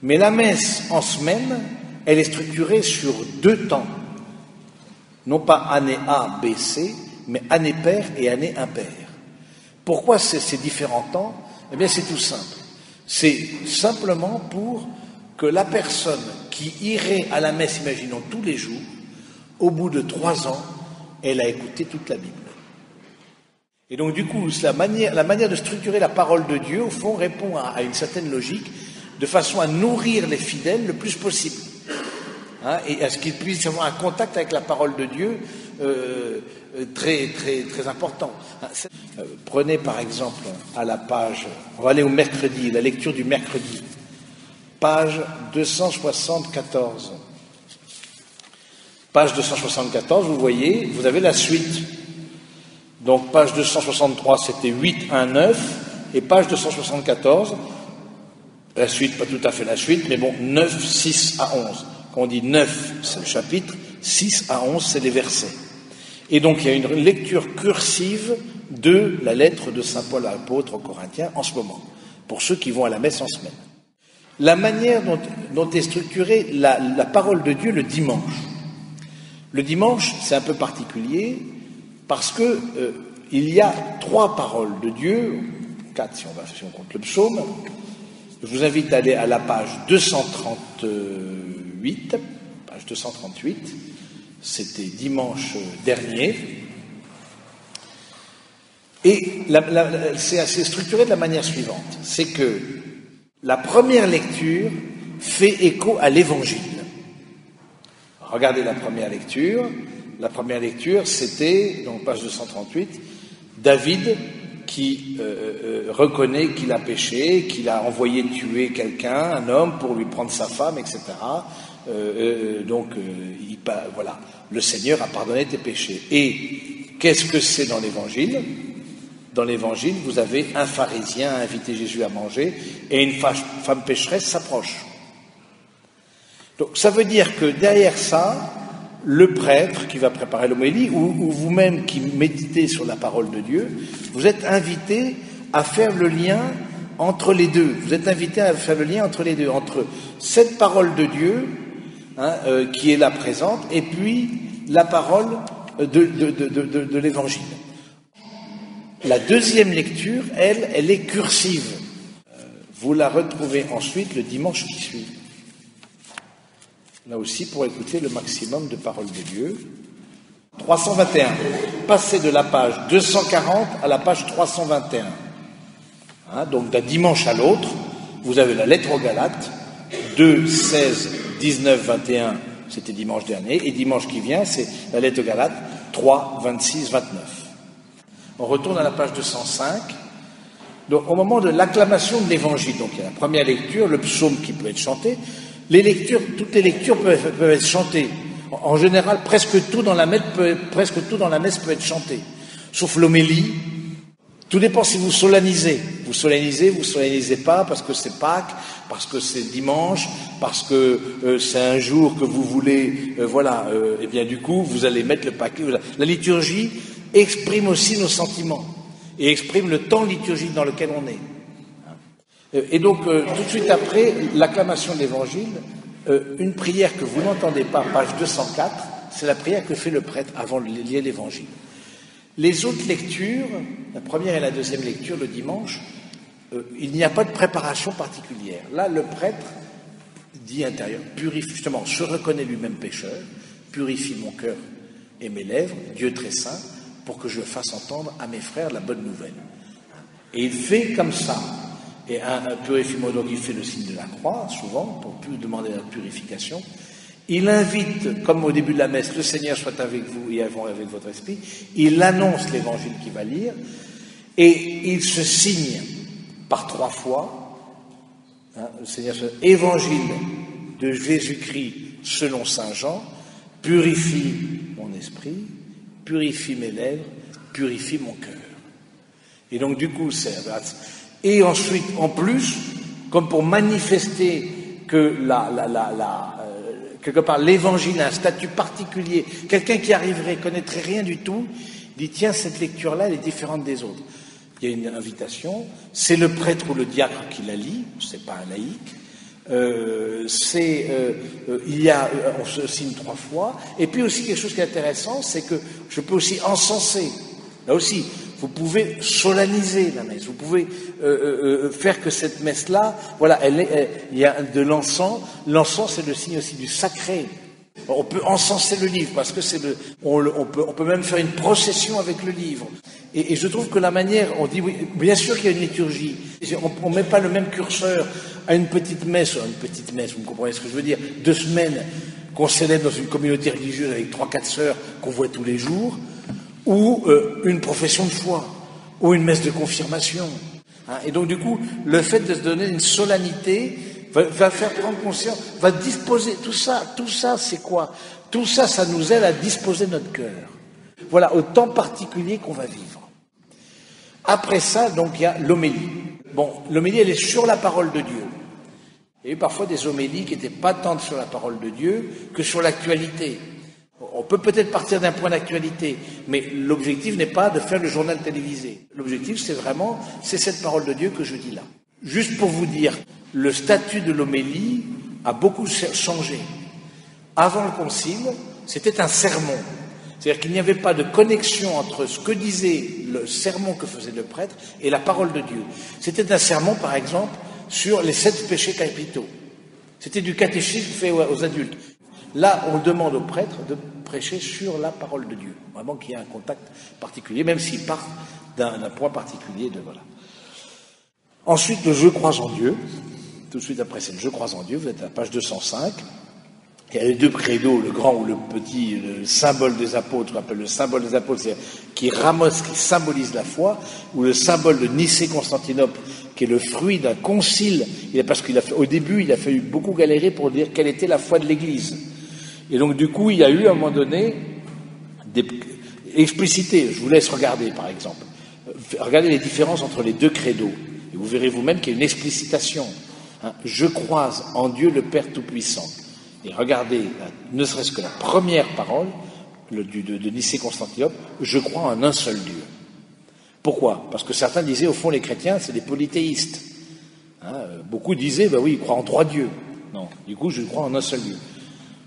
Mais la messe en semaine, elle est structurée sur 2 temps. Non pas année A, B, C, mais année paire et année impaire. Pourquoi ces différents temps? Eh bien, c'est tout simple. C'est simplement pour que la personne qui irait à la messe, imaginons, tous les jours, au bout de 3 ans, elle a écouté toute la Bible. Et donc, du coup, la manière de structurer la parole de Dieu, au fond, répond à une certaine logique, de façon à nourrir les fidèles le plus possible. Et à ce qu'ils puissent avoir un contact avec la parole de Dieu très, très, très important. Prenez par exemple à la page, on va aller au mercredi, la lecture du mercredi, page 274. Page 274, vous voyez, vous avez la suite. Donc page 263, c'était 8, 1, 9, et page 274, la suite, pas tout à fait la suite, mais bon, 9, 6 à 11. Quand on dit 9, c'est le chapitre, 6 à 11, c'est les versets. Et donc, il y a une lecture cursive de la lettre de saint Paul apôtre aux Corinthiens en ce moment, pour ceux qui vont à la messe en semaine. La manière dont est structurée la parole de Dieu le dimanche. Le dimanche, c'est un peu particulier, parce que il y a 3 paroles de Dieu, 4 si on compte le psaume. Je vous invite à aller à la page 238, page 238, c'était dimanche dernier, et c'est assez structuré de la manière suivante, c'est que la première lecture fait écho à l'Évangile. Regardez la première lecture c'était, donc page 238, David qui reconnaît qu'il a péché, qu'il a envoyé tuer quelqu'un, un homme, pour lui prendre sa femme, etc. Voilà, le Seigneur a pardonné tes péchés. Et qu'est-ce que c'est dans l'Évangile? Dans l'Évangile, vous avez un pharisien a invité Jésus à manger et une femme pécheresse s'approche. Donc ça veut dire que derrière ça, le prêtre qui va préparer l'homélie, ou vous-même qui méditez sur la parole de Dieu, vous êtes invité à faire le lien entre les deux. Vous êtes invité à faire le lien entre les deux, entre cette parole de Dieu, qui est là présente, et puis la parole de l'Évangile. La deuxième lecture, elle est cursive. Vous la retrouvez ensuite le dimanche qui suit. Là aussi, pour écouter le maximum de paroles de Dieu. 321. Passez de la page 240 à la page 321. Donc d'un dimanche à l'autre, vous avez la lettre aux Galates, 2, 16, 19, 21, c'était dimanche dernier, et dimanche qui vient, c'est la lettre aux Galates, 3, 26, 29. On retourne à la page 205. Donc au moment de l'acclamation de l'Évangile, donc il y a la première lecture, le psaume qui peut être chanté. Toutes les lectures peuvent être chantées. En général, presque tout dans la messe peut être chanté, sauf l'homélie Tout dépend si vous solennisez. Vous solennisez pas parce que c'est Pâques, parce que c'est dimanche, parce que c'est un jour que vous voulez, et bien du coup, vous allez mettre le paquet. La liturgie exprime aussi nos sentiments et exprime le temps liturgique dans lequel on est. Et donc, tout de suite après l'acclamation de l'Évangile, une prière que vous n'entendez pas, page 204, c'est la prière que fait le prêtre avant de lire l'Évangile. Les autres lectures, la première et la deuxième lecture, le dimanche, il n'y a pas de préparation particulière. Là, le prêtre dit intérieur, purifie, justement, je reconnais lui-même pécheur, purifie mon cœur et mes lèvres, Dieu très saint, pour que je fasse entendre à mes frères la bonne nouvelle. Et il fait comme ça. Et un purifie-moi, donc il fait le signe de la croix, souvent, pour plus demander la purification. Il invite, comme au début de la messe, le Seigneur soit avec vous et avec votre esprit. Il annonce l'évangile qu'il va lire et il se signe par 3 fois. Le Seigneur soit évangile de Jésus-Christ selon saint Jean, purifie mon esprit, purifie mes lèvres, purifie mon cœur. Et donc du coup, et ensuite, en plus, comme pour manifester que quelque part, l'évangile a un statut particulier. Quelqu'un qui arriverait, connaîtrait rien du tout, dit tiens, cette lecture-là, elle est différente des autres. Il y a une invitation, c'est le prêtre ou le diacre qui la lit, c'est pas un laïc. On se signe 3 fois. Et puis aussi quelque chose qui est intéressant, c'est que je peux aussi encenser. Là aussi, vous pouvez solenniser la messe. Vous pouvez faire que cette messe-là, voilà, il y a de l'encens. L'encens, c'est le signe aussi du sacré. On peut encenser le livre parce que on peut même faire une procession avec le livre. Et je trouve que la manière, on dit oui, bien sûr qu'il y a une liturgie. On met pas le même curseur à une petite messe, vous me comprenez ce que je veux dire, 2 semaines qu'on célèbre dans une communauté religieuse avec 3-4 sœurs qu'on voit tous les jours, ou une profession de foi, ou une messe de confirmation. Et donc du coup, le fait de se donner une solennité va faire prendre conscience, va disposer, tout ça c'est quoi? Tout ça, ça nous aide à disposer notre cœur. Voilà, au temps particulier qu'on va vivre. Après ça, donc, il y a l'homélie. Bon, l'homélie, elle est sur la parole de Dieu. Il y a eu parfois des homélies qui n'étaient pas tant sur la parole de Dieu que sur l'actualité. On peut peut-être partir d'un point d'actualité, mais l'objectif n'est pas de faire le journal télévisé. L'objectif, c'est cette parole de Dieu que je dis là. Juste pour vous dire, le statut de l'homélie a beaucoup changé. Avant le concile, c'était un sermon. C'est-à-dire qu'il n'y avait pas de connexion entre ce que disait le sermon que faisait le prêtre et la parole de Dieu. C'était un sermon, par exemple, sur les 7 péchés capitaux. C'était du catéchisme fait aux adultes. Là, on demande au prêtre de prêcher sur la parole de Dieu. Vraiment qu'il y ait un contact particulier, même s'il part d'un point particulier de voilà. Ensuite, le « Je crois en Dieu ». Tout de suite après, c'est le « Je crois en Dieu ». Vous êtes à la page 205. Il y a les 2 credos, le grand ou le petit, le symbole des apôtres, qu'on appelle le symbole des apôtres, c'est qui symbolise la foi, ou le symbole de Nicée-Constantinople, qui est le fruit d'un concile. Parce qu'au début, il a fallu beaucoup galérer pour dire quelle était la foi de l'Église. Et donc, du coup, il y a eu, à un moment donné, explicité. Je vous laisse regarder, par exemple. Regardez les différences entre les 2 credos. Et vous verrez vous-même qu'il y a une explicitation. Je crois en Dieu le Père Tout-Puissant. Et regardez, ne serait-ce que la première parole de Nicée-Constantinople, je crois en un seul Dieu. Pourquoi? Parce que certains disaient, au fond, les chrétiens, c'est des polythéistes. Beaucoup disaient, oui, ils croient en 3 dieux. Non, du coup, je crois en un seul Dieu.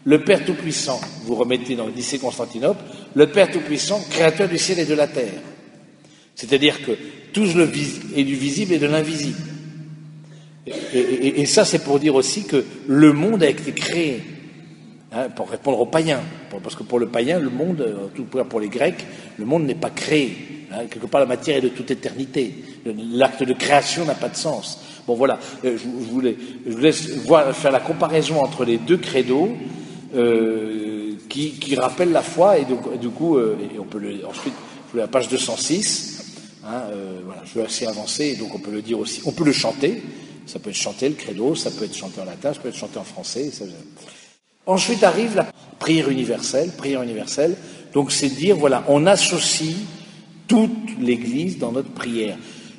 Le Père Tout-Puissant, vous remettez dans Nicée-Constantinople, le Père Tout-Puissant, créateur du ciel et de la terre. C'est-à-dire que tout est du visible et de l'invisible. Et ça, c'est pour dire aussi que le monde a été créé, pour répondre aux païens. Parce que pour le païen, le monde, en tout cas pour les Grecs, le monde n'est pas créé. Quelque part, la matière est de toute éternité. L'acte de création n'a pas de sens. Bon, voilà. Je vous laisse faire la comparaison entre les 2 credos qui rappellent la foi. Et du coup, on peut ensuite, vous voulez la page 206. Voilà, je vais assez avancer, donc on peut le dire aussi. On peut le chanter. Ça peut être chanté, le credo, ça peut être chanté en latin, ça peut être chanté en français. Ensuite arrive la prière universelle. Donc c'est dire, voilà, on associe toute l'Église dans notre prière.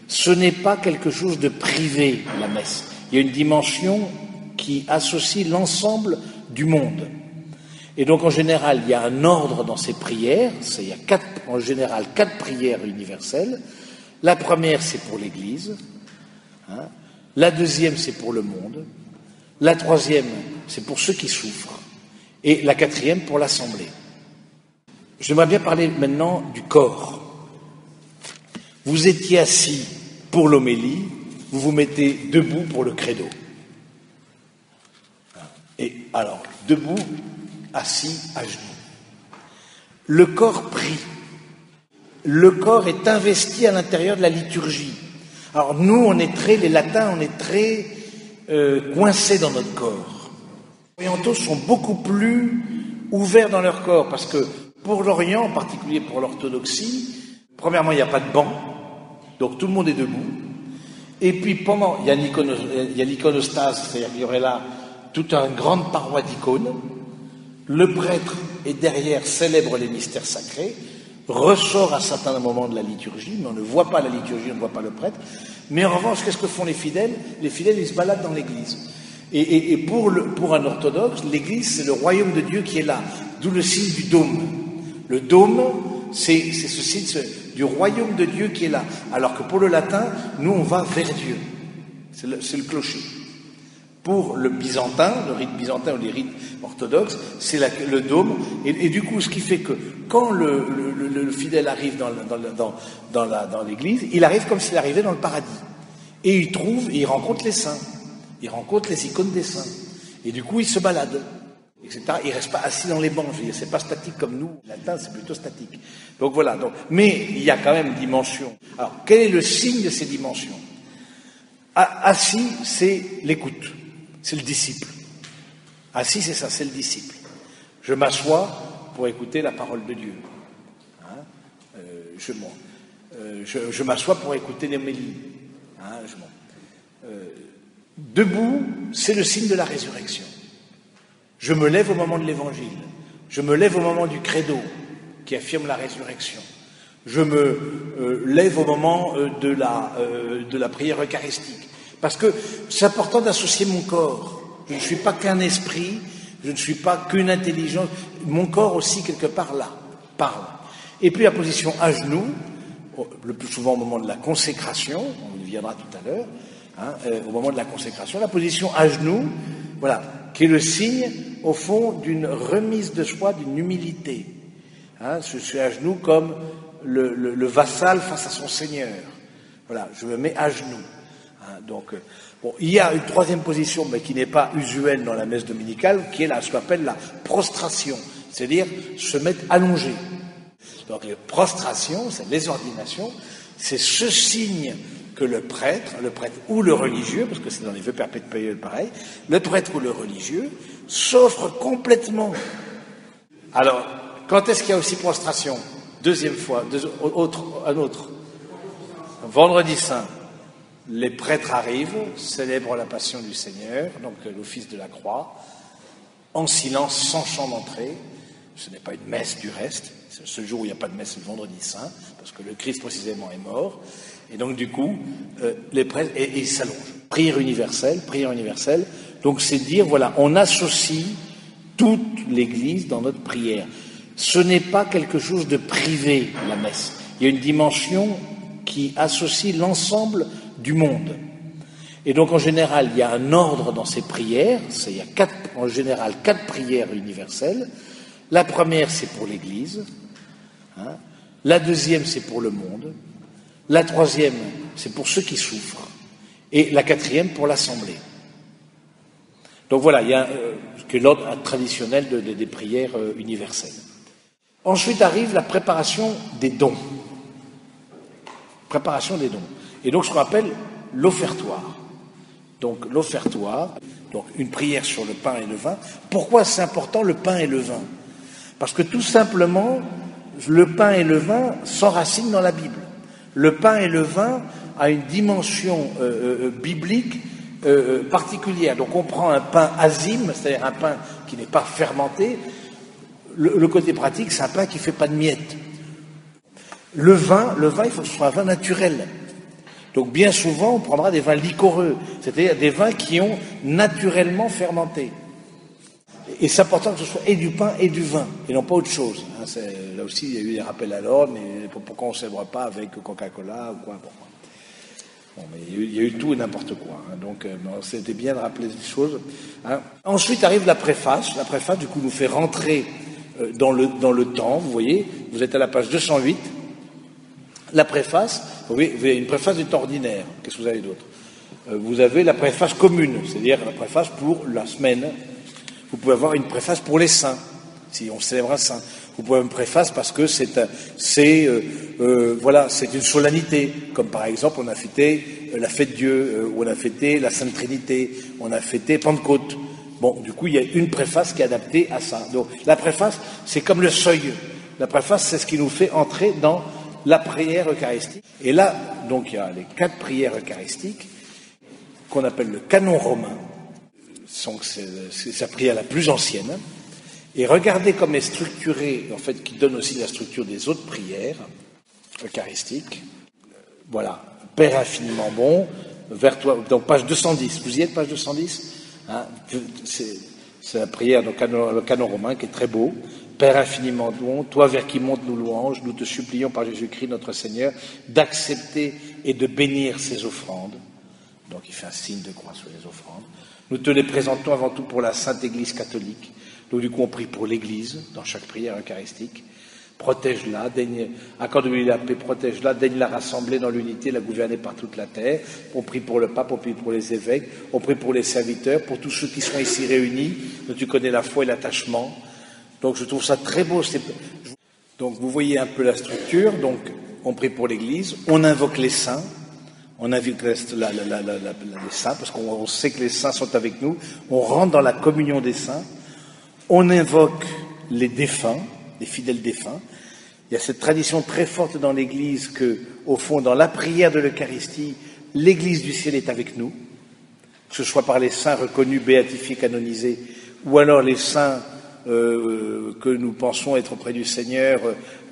Ce n'est pas quelque chose de privé, la messe. Il y a une dimension qui associe l'ensemble du monde. Et donc, en général, il y a un ordre dans ces prières. Il y a en général 4 prières universelles. La première, c'est pour l'Église. La deuxième, c'est pour le monde. La troisième, c'est pour ceux qui souffrent. Et la quatrième, pour l'Assemblée. J'aimerais bien parler maintenant du corps. Vous étiez assis pour l'homélie, vous vous mettez debout pour le credo. Et alors, debout, assis, à genoux. Le corps prie. Le corps est investi à l'intérieur de la liturgie. Alors nous, les latins, on est très coincés dans notre corps. Les orientaux sont beaucoup plus ouverts dans leur corps, parce que pour l'Orient, en particulier pour l'orthodoxie, premièrement, il n'y a pas de banc, donc tout le monde est debout. Et puis il y a l'iconostase, c'est-à-dire qu'il y aurait là toute une grande paroi d'icônes. Le prêtre est derrière, célèbre les mystères sacrés, ressort à certains moments de la liturgie, mais on ne voit pas la liturgie, on ne voit pas le prêtre. Mais en revanche, qu'est-ce que font les fidèles? Les fidèles, ils se baladent dans l'église. Et pour un orthodoxe, l'église, c'est le royaume de Dieu qui est là, d'où le signe du dôme. Le dôme, c'est ce signe du royaume de Dieu qui est là. Alors que pour le latin, nous, on va vers Dieu. C'est le clocher. Pour le byzantin, le rite byzantin ou les rites orthodoxes, c'est le dôme. Et du coup, ce qui fait que quand le fidèle arrive dans l'église, il arrive comme s'il arrivait dans le paradis. Et il rencontre les saints. Il rencontre les icônes des saints. Et du coup, il se balade, etc. Il ne reste pas assis dans les bancs. Je veux dire, c'est pas statique comme nous. Le latin, c'est plutôt statique. Donc voilà. Mais il y a quand même une dimension. Alors, quel est le signe de ces dimensions? Assis, c'est l'écoute. C'est le disciple. Assis, c'est ça, c'est le disciple. Je m'assois pour écouter la parole de Dieu. Je m'assois pour écouter l'homélie. Debout, c'est le signe de la résurrection. Je me lève au moment de l'évangile. Je me lève au moment du credo, qui affirme la résurrection. Je me lève au moment de la prière eucharistique. Parce que c'est important d'associer mon corps. Je ne suis pas qu'un esprit, je ne suis pas qu'une intelligence. Mon corps aussi, quelque part, là, parle. Et puis la position à genoux, le plus souvent au moment de la consécration, on y viendra tout à l'heure, au moment de la consécration, la position à genoux, voilà, qui est le signe, au fond, d'une remise de soi, d'une humilité. Je suis à genoux comme le vassal face à son seigneur. Voilà, je me mets à genoux. Il y a une troisième position, mais qui n'est pas usuelle dans la messe dominicale, qui est ce qu'on appelle la prostration, c'est-à-dire se mettre allongé. Donc les prostrations, c'est les ordinations, c'est ce signe que le prêtre ou le religieux, parce que c'est dans les vœux perpétuels pareil, le prêtre ou le religieux s'offre complètement. Alors, quand est-ce qu'il y a aussi prostration? Deuxième fois, un autre. Vendredi Saint. Les prêtres arrivent, célèbrent la passion du Seigneur, donc l'office de la croix, en silence, sans chant d'entrée. Ce n'est pas une messe du reste, c'est ce jour où il n'y a pas de messe, le vendredi saint, parce que le Christ précisément est mort. Et donc du coup, les prêtres, et ils s'allongent. Prière universelle. Donc c'est dire, voilà, on associe toute l'Église dans notre prière. Ce n'est pas quelque chose de privé, la messe. Il y a une dimension qui associe l'ensemble du monde. Et donc en général, il y a un ordre dans ces prières. Il y a en général 4 prières universelles. La première, c'est pour l'Église. La deuxième, c'est pour le monde. La troisième, c'est pour ceux qui souffrent. Et la quatrième, pour l'Assemblée. Donc voilà, il y a l'ordre traditionnel des prières universelles. Ensuite arrive la préparation des dons. Et donc ce qu'on appelle l'offertoire. Donc l'offertoire, donc une prière sur le pain et le vin. Pourquoi c'est important le pain et le vin? Parce que tout simplement, le pain et le vin s'enracinent dans la Bible. Le pain et le vin a une dimension biblique particulière. Donc on prend un pain azime, c'est-à-dire un pain qui n'est pas fermenté. Le côté pratique, c'est un pain qui ne fait pas de miettes. Le vin, il faut que ce soit un vin naturel. Donc bien souvent, on prendra des vins liquoreux, c'est-à-dire des vins qui ont naturellement fermenté. Et c'est important que ce soit et du pain et du vin, et non pas autre chose. Là aussi, il y a eu des rappels à l'ordre, mais pourquoi on ne célèbre pas avec Coca-Cola ou quoi. Bon, mais il y a eu tout et n'importe quoi. Donc, c'était bien de rappeler des choses. Ensuite arrive la préface. La préface, du coup, nous fait rentrer dans le temps. Vous voyez, vous êtes à la page 208. La préface, vous avez une préface du temps ordinaire. Qu'est-ce que vous avez d'autre? Vous avez la préface commune, c'est-à-dire la préface pour la semaine. Vous pouvez avoir une préface pour les saints, si on célèbre un saint. Vous pouvez avoir une préface parce que c'est une solennité, comme par exemple on a fêté la fête Dieu, on a fêté la Sainte Trinité, on a fêté Pentecôte. Bon, du coup, il y a une préface qui est adaptée à ça. Donc, la préface, c'est comme le seuil. La préface, c'est ce qui nous fait entrer dans la prière eucharistique. Et là, donc, il y a les 4 prières eucharistiques qu'on appelle le canon romain. C'est sa prière la plus ancienne. Et regardez comme est structurée, en fait, qui donne aussi la structure des autres prières eucharistiques. Voilà. Père infiniment bon, vers toi, donc page 210. Vous y êtes, page 210 c'est la prière, donc le canon romain, qui est très beau. Père infiniment bon, toi vers qui montent nos louanges, nous te supplions par Jésus-Christ notre Seigneur d'accepter et de bénir ces offrandes. Donc il fait un signe de croix sur les offrandes. Nous te les présentons avant tout pour la Sainte Église catholique. Donc du coup on prie pour l'Église dans chaque prière eucharistique. Protège-la, accorde-lui la paix, protège-la, daigne la rassembler dans l'unité, la gouverner par toute la terre. On prie pour le pape, on prie pour les évêques, on prie pour les serviteurs, pour tous ceux qui sont ici réunis, dont tu connais la foi et l'attachement. Donc je trouve ça très beau. Donc vous voyez un peu la structure. Donc on prie pour l'Église, on invoque les saints, on invoque les saints parce qu'on sait que les saints sont avec nous. On rentre dans la communion des saints. On invoque les défunts, les fidèles défunts. Il y a cette tradition très forte dans l'Église que, au fond, dans la prière de l'Eucharistie, l'Église du ciel est avec nous, que ce soit par les saints reconnus, béatifiés, canonisés, ou alors les saints que nous pensons être auprès du Seigneur,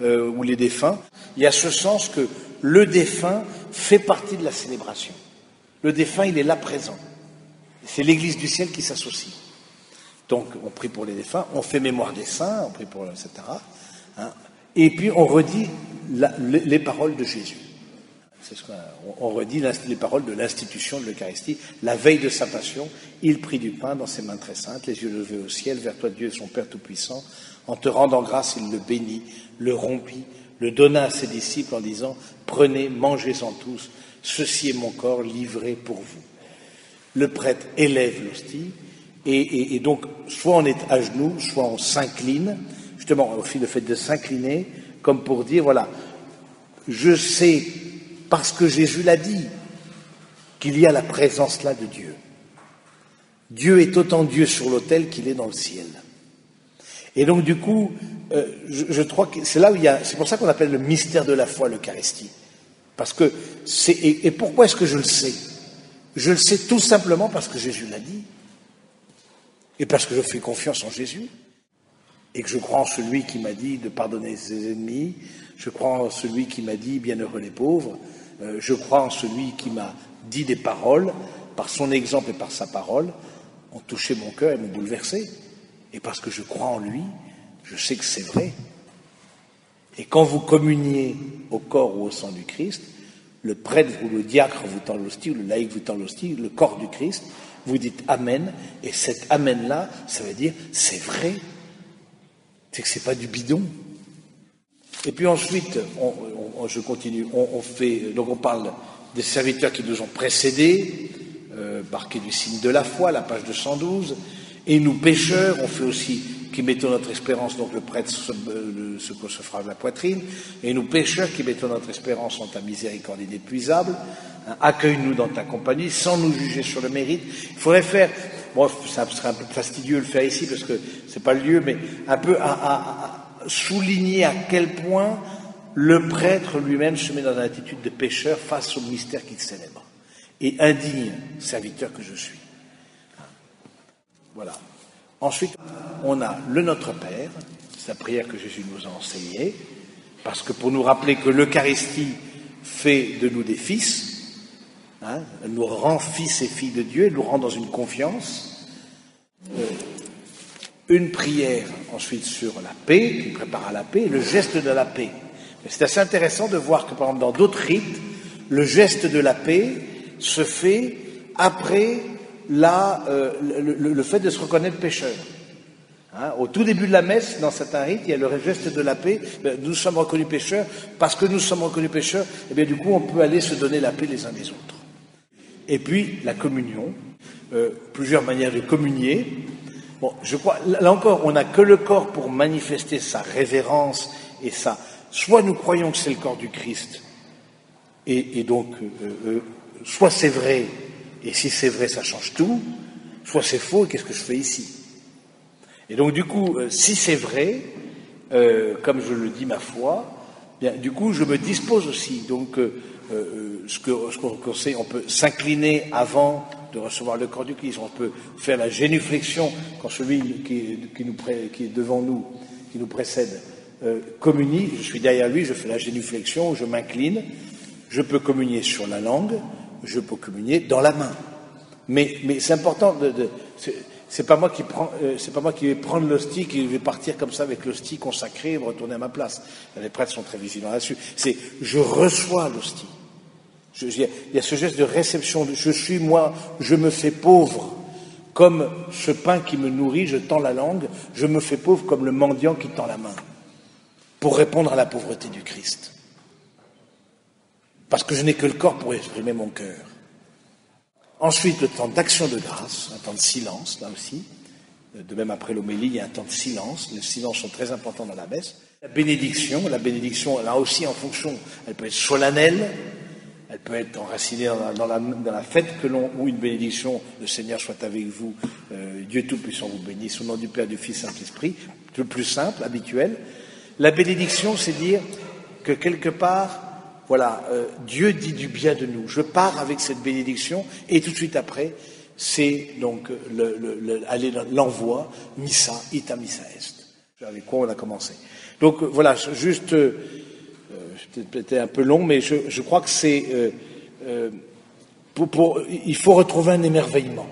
ou les défunts. Il y a ce sens que le défunt fait partie de la célébration. Le défunt, il est là présent. C'est l'Église du ciel qui s'associe. Donc, on prie pour les défunts, on fait mémoire des saints, on prie pour etc. Et puis, on redit les paroles de Jésus. On redit les paroles de l'institution de l'Eucharistie. La veille de sa passion, il prit du pain dans ses mains très saintes, les yeux levés au ciel, vers toi Dieu, son Père Tout-Puissant. En te rendant grâce, il le bénit, le rompit, le donna à ses disciples en disant « Prenez, mangez-en tous, ceci est mon corps livré pour vous. » Le prêtre élève l'hostie. Et donc, soit on est à genoux, soit on s'incline, justement, au fait de s'incliner, comme pour dire, voilà, je sais, parce que Jésus l'a dit, qu'il y a la présence là de Dieu. Dieu est autant Dieu sur l'autel qu'il est dans le ciel. Et donc, du coup, je crois que c'est là où il y a, c'est pour ça qu'on appelle le mystère de la foi, l'Eucharistie. Parce que et pourquoi est-ce que je le sais? Je le sais tout simplement parce que Jésus l'a dit. Et parce que je fais confiance en Jésus, et que je crois en celui qui m'a dit de pardonner ses ennemis, je crois en celui qui m'a dit bienheureux les pauvres, je crois en celui qui m'a dit des paroles, par son exemple et par sa parole, ont touché mon cœur et m'ont bouleversé. Et parce que je crois en lui, je sais que c'est vrai. Et quand vous communiez au corps ou au sang du Christ, le prêtre ou le diacre vous tend l'hostie, ou le laïc vous tend l'hostie, le corps du Christ, vous dites Amen, et cet Amen-là, ça veut dire c'est vrai, c'est que c'est pas du bidon. Et puis ensuite, je continue, on parle des serviteurs qui nous ont précédés, marqués du signe de la foi, la page 212, et nous pécheurs, on fait aussi qui mettons notre espérance, donc le prêtre se frage la poitrine, et nous pécheurs qui mettons notre espérance en ta miséricorde inépuisable, accueille-nous dans ta compagnie, sans nous juger sur le mérite. Il faudrait faire, bon, ça serait un peu fastidieux de le faire ici, parce que c'est pas le lieu, mais un peu à souligner à quel point le prêtre lui-même se met dans une attitude de pécheur face au mystère qu'il célèbre. Et indigne serviteur que je suis. Voilà. Ensuite, on a le Notre Père, c'est la prière que Jésus nous a enseignée, parce que pour nous rappeler que l'Eucharistie fait de nous des fils, hein, elle nous rend fils et filles de Dieu, elle nous rend dans une confiance. Une prière ensuite sur la paix, qui prépare à la paix, et le geste de la paix. Mais c'est assez intéressant de voir que, par exemple, dans d'autres rites, le geste de la paix se fait après le fait de se reconnaître pécheur. Hein, au tout début de la messe, dans certains rites, il y a le geste de la paix. Nous sommes reconnus pécheurs. Parce que nous sommes reconnus pécheurs, eh bien, du coup, on peut aller se donner la paix les uns des autres. Et puis, la communion, plusieurs manières de communier. Bon, je crois, là encore, on n'a que le corps pour manifester sa révérence et ça. Soit nous croyons que c'est le corps du Christ, et donc, soit c'est vrai, et si c'est vrai, ça change tout, soit c'est faux, et qu'est-ce que je fais ici? Et donc, du coup, si c'est vrai, comme je le dis ma foi, bien, du coup, je me dispose aussi. Donc, ce qu'on sait, on peut s'incliner avant de recevoir le corps du Christ. On peut faire la génuflexion quand celui qui est devant nous, qui nous précède, communie. Je suis derrière lui, je fais la génuflexion, je m'incline. Je peux communier sur la langue, je peux communier dans la main. Mais c'est important c'est pas moi qui vais prendre l'hostie, qui vais partir comme ça avec l'hostie consacrée et me retourner à ma place. Les prêtres sont très vigilants là-dessus. C'est je reçois l'hostie. Il y a ce geste de réception. Je me fais pauvre comme ce pain qui me nourrit, je tends la langue. Je me fais pauvre comme le mendiant qui tend la main pour répondre à la pauvreté du Christ. Parce que je n'ai que le corps pour exprimer mon cœur. Ensuite, le temps d'action de grâce, un temps de silence, là aussi. De même, après l'homélie, il y a un temps de silence. Les silences sont très importants dans la messe. La bénédiction, là aussi, en fonction, elle peut être solennelle, elle peut être enracinée dans la fête où une bénédiction, le Seigneur soit avec vous, Dieu Tout-Puissant vous bénisse, au nom du Père, du Fils, Saint-Esprit, le plus simple, habituel. La bénédiction, c'est dire que quelque part, voilà, Dieu dit du bien de nous. Je pars avec cette bénédiction et tout de suite après, c'est donc l'envoi, missa, ita missa est. Avec quoi on a commencé. Donc voilà, juste, peut-être un peu long, mais je crois que c'est, il faut retrouver un émerveillement.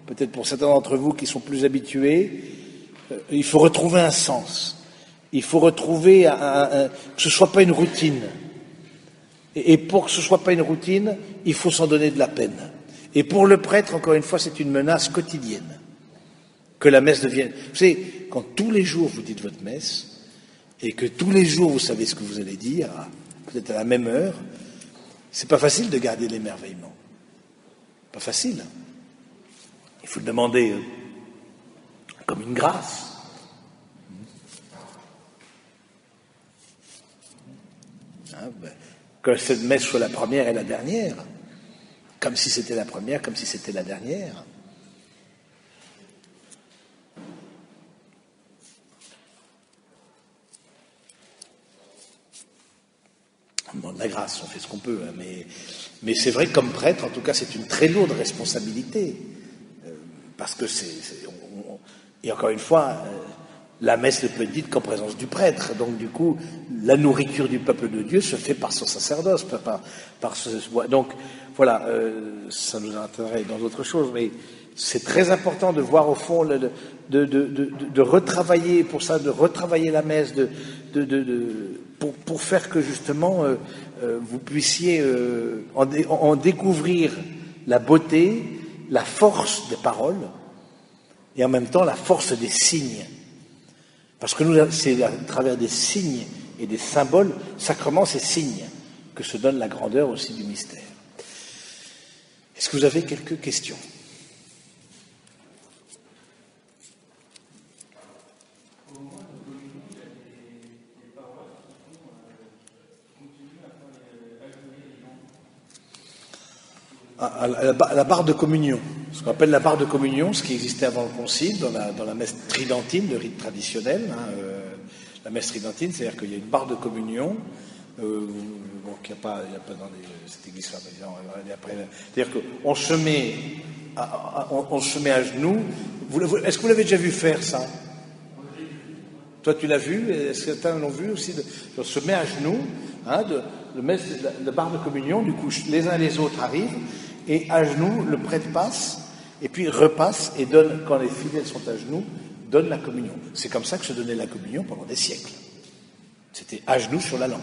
Peut-être pour certains d'entre vous qui sont plus habitués, il faut retrouver un sens. Il faut retrouver que ce soit pas une routine. Et pour que ce ne soit pas une routine, il faut s'en donner de la peine. Et pour le prêtre, encore une fois, c'est une menace quotidienne. Que la messe devienne... Vous savez, quand tous les jours vous dites votre messe, et que tous les jours vous savez ce que vous allez dire, peut-être à la même heure, c'est pas facile de garder l'émerveillement. Pas facile. Il faut le demander comme une grâce. Que cette messe soit la première et la dernière, comme si c'était la première, comme si c'était la dernière. On demande la grâce, on fait ce qu'on peut, hein, mais c'est vrai que comme prêtre, en tout cas, c'est une très lourde responsabilité, parce que et encore une fois, la messe ne peut être dite qu'en présence du prêtre. Donc, du coup, la nourriture du peuple de Dieu se fait par son sacerdoce, donc, voilà, ça nous intéresserait dans d'autres choses, mais c'est très important de voir au fond, de retravailler, pour ça, de retravailler la messe, pour faire que justement, vous puissiez en découvrir la beauté, la force des paroles, et en même temps la force des signes. Parce que c'est à travers des signes et des symboles, sacrements et signes, que se donne la grandeur aussi du mystère. Est-ce que vous avez quelques questions ? La barre de communion, ce qu'on appelle la barre de communion, ce qui existait avant le Concile, dans la messe tridentine, le rite traditionnel, la messe tridentine, c'est-à-dire qu'il y a une barre de communion, qu'il n'y a pas dans cette église-là, c'est-à-dire qu'on se met à genoux. Est-ce que vous l'avez déjà vu faire ça ? Toi, tu l'as vu, certains l'ont vu aussi, on se met à genoux, hein, de mettre la barre de communion, du coup, les uns et les autres arrivent, et à genoux, le prêtre passe, et puis repasse et donne, quand les fidèles sont à genoux, donne la communion. C'est comme ça que se donnait la communion pendant des siècles. C'était à genoux sur la langue.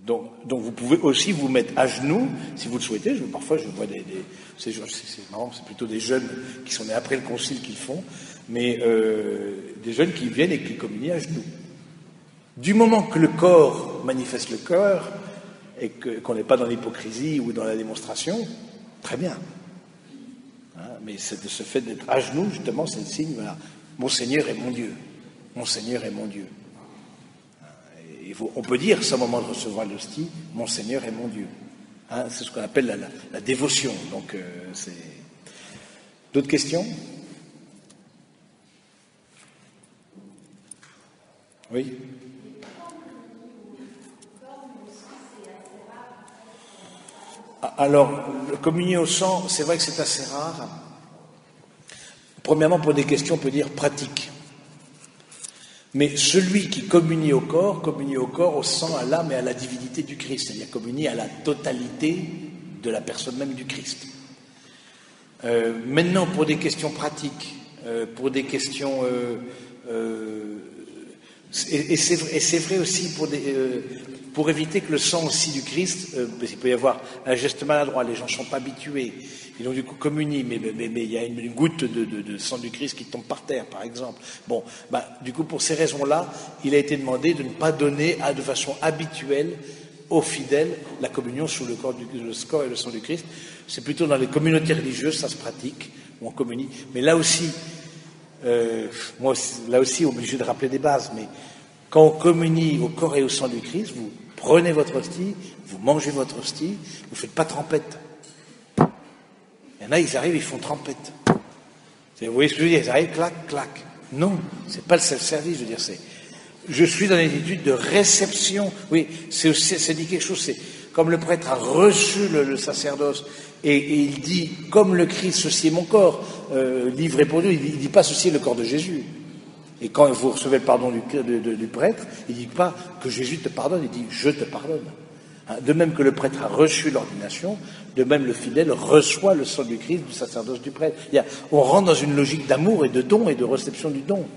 Donc vous pouvez aussi vous mettre à genoux, si vous le souhaitez. Parfois, je vois c'est marrant, c'est plutôt des jeunes qui sont nés après le concile qui le font, mais des jeunes qui viennent et qui communient à genoux. Du moment que le corps manifeste le cœur, et qu'on n'est pas dans l'hypocrisie ou dans la démonstration, très bien. Hein, mais c'est de ce fait d'être à genoux, justement, c'est le signe, voilà, mon Seigneur est mon Dieu. Mon Seigneur est mon Dieu. On peut dire, sans moment de recevoir l'hostie, mon Seigneur est mon Dieu. Hein, c'est ce qu'on appelle la dévotion. Donc, c'est... D'autres questions? Oui? Alors, le communier au sang, c'est vrai que c'est assez rare. Premièrement, pour des questions, on peut dire pratiques. Mais celui qui communie au corps, au sang, à l'âme et à la divinité du Christ, c'est-à-dire communie à la totalité de la personne même du Christ. Maintenant, pour des questions pratiques, pour des questions... et c'est vrai aussi pour éviter que le sang aussi du Christ, parce qu'il peut y avoir un geste maladroit, les gens ne sont pas habitués, et donc du coup communient, mais il y a une goutte de sang du Christ qui tombe par terre, par exemple. Bon, du coup pour ces raisons-là, il a été demandé de ne pas donner de façon habituelle aux fidèles la communion sous le corps et le sang du Christ. C'est plutôt dans les communautés religieuses, ça se pratique, où on communie. Mais là aussi, obligé de rappeler des bases, mais quand on communie au corps et au sang du Christ, vous prenez votre hostie, vous mangez votre hostie, vous ne faites pas trempette. Il y en a, ils arrivent, ils font trempette. Vous voyez ce que je veux dire? Ils arrivent, clac, clac. Non, c'est pas le self-service, je veux dire, je suis dans une attitude de réception. Oui, c'est dit quelque chose, c'est comme le prêtre a reçu le sacerdoce, et il dit, comme le Christ, ceci est mon corps, livré pour Dieu, il ne dit pas ceci est le corps de Jésus. Et quand vous recevez le pardon du prêtre, il ne dit pas que Jésus te pardonne, il dit je te pardonne. De même que le prêtre a reçu l'ordination, de même le fidèle reçoit le sang du Christ, du sacerdoce du prêtre. On rentre dans une logique d'amour et de don et de réception du don.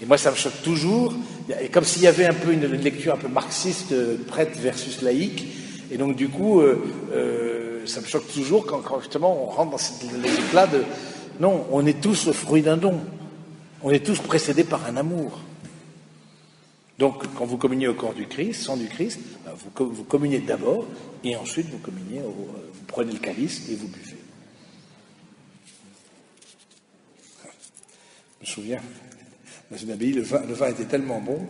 Et moi, ça me choque toujours, et comme s'il y avait un peu une lecture un peu marxiste, prêtre versus laïque, et donc du coup, ça me choque toujours quand justement on rentre dans cette logique-là de non, on est tous le fruit d'un don. On est tous précédés par un amour. Donc, quand vous communiez au corps du Christ, sang du Christ, vous communiez d'abord, et ensuite vous communiez, vous prenez le calice et vous buvez. Je me souviens, dans une abbaye, le vin était tellement bon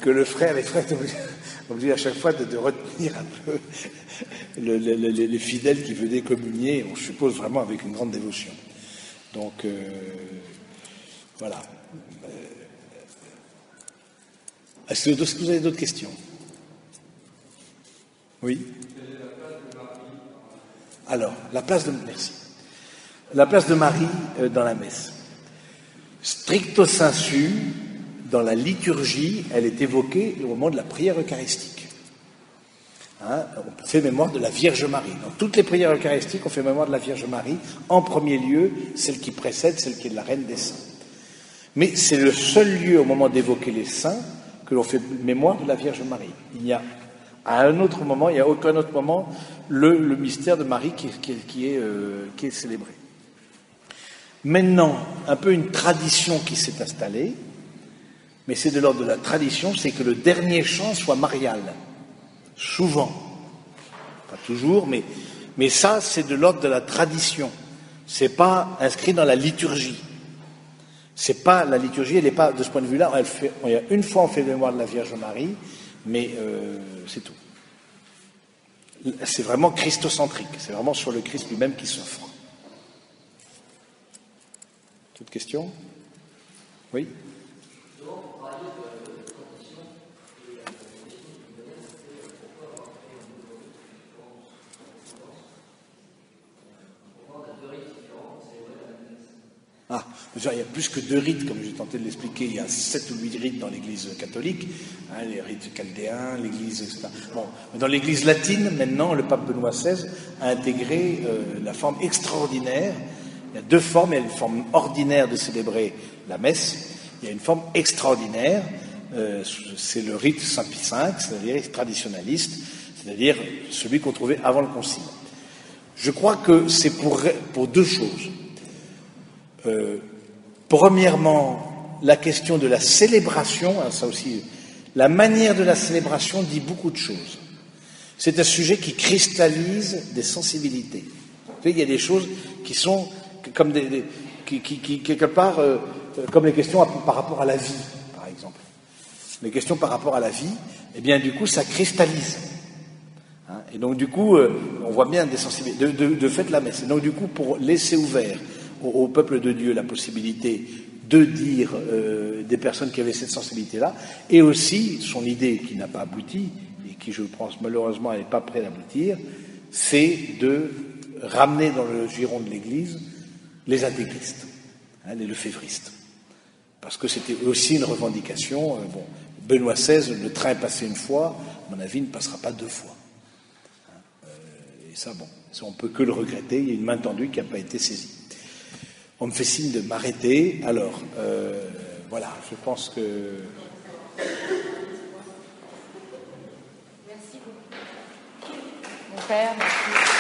que les frères étaient obligés à chaque fois de retenir un peu les fidèles qui venaient communier, on suppose vraiment avec une grande dévotion. Donc, voilà. Est-ce que vous avez d'autres questions? Oui. Alors, merci. La place de Marie dans la messe. Stricto sensu, dans la liturgie, elle est évoquée au moment de la prière eucharistique. Hein, on fait mémoire de la Vierge Marie. Dans toutes les prières eucharistiques, on fait mémoire de la Vierge Marie. En premier lieu, celle qui précède, celle qui est la reine des saints. Mais c'est le seul lieu au moment d'évoquer les saints que l'on fait mémoire de la Vierge Marie. Il n'y a à un autre moment, il n'y a aucun autre moment le mystère de Marie qui est célébré. Maintenant, un peu une tradition qui s'est installée, mais c'est de l'ordre de la tradition, c'est que le dernier chant soit marial. Souvent. Pas toujours, mais ça, c'est de l'ordre de la tradition. C'est pas inscrit dans la liturgie. C'est pas la liturgie, elle n'est pas de ce point de vue-là. Il y a une fois on fait mémoire de la Vierge Marie, mais c'est tout. C'est vraiment christocentrique. C'est vraiment sur le Christ lui-même qui s'offre. Toute question? Oui? Ah, il y a plus que 2 rites, comme j'ai tenté de l'expliquer. Il y a 7 ou 8 rites dans l'Église catholique, hein, les rites chaldéens, l'Église, etc. Bon, dans l'Église latine, maintenant, le pape Benoît XVI a intégré la forme extraordinaire. Il y a 2 formes. Il y a une forme ordinaire de célébrer la messe. Il y a une forme extraordinaire. C'est le rite Saint-Pie V, c'est-à-dire traditionnaliste, c'est-à-dire celui qu'on trouvait avant le Concile. Je crois que c'est pour 2 choses. Premièrement, la question de la célébration, hein, ça aussi, la manière de la célébration dit beaucoup de choses. C'est un sujet qui cristallise des sensibilités. Vous savez, il y a des choses qui sont comme qui quelque part, comme les questions par rapport à la vie, par exemple. Les questions par rapport à la vie, eh bien, du coup, ça cristallise. Hein, et donc, du coup, on voit bien des sensibilités, de fait la messe. Et donc, du coup, pour laisser ouvert au peuple de Dieu la possibilité de dire des personnes qui avaient cette sensibilité-là, et aussi son idée qui n'a pas abouti, et qui, je pense, malheureusement, n'est pas prête d'aboutir, c'est de ramener dans le giron de l'Église les intégristes, hein, les lefévristes. Parce que c'était aussi une revendication. Bon, Benoît XVI, le train est passé une fois, à mon avis, ne passera pas 2 fois. Et ça, bon, ça, on ne peut que le regretter. Il y a une main tendue qui n'a pas été saisie. On me fait signe de m'arrêter. Alors, voilà, je pense que... Merci beaucoup. Mon père, merci.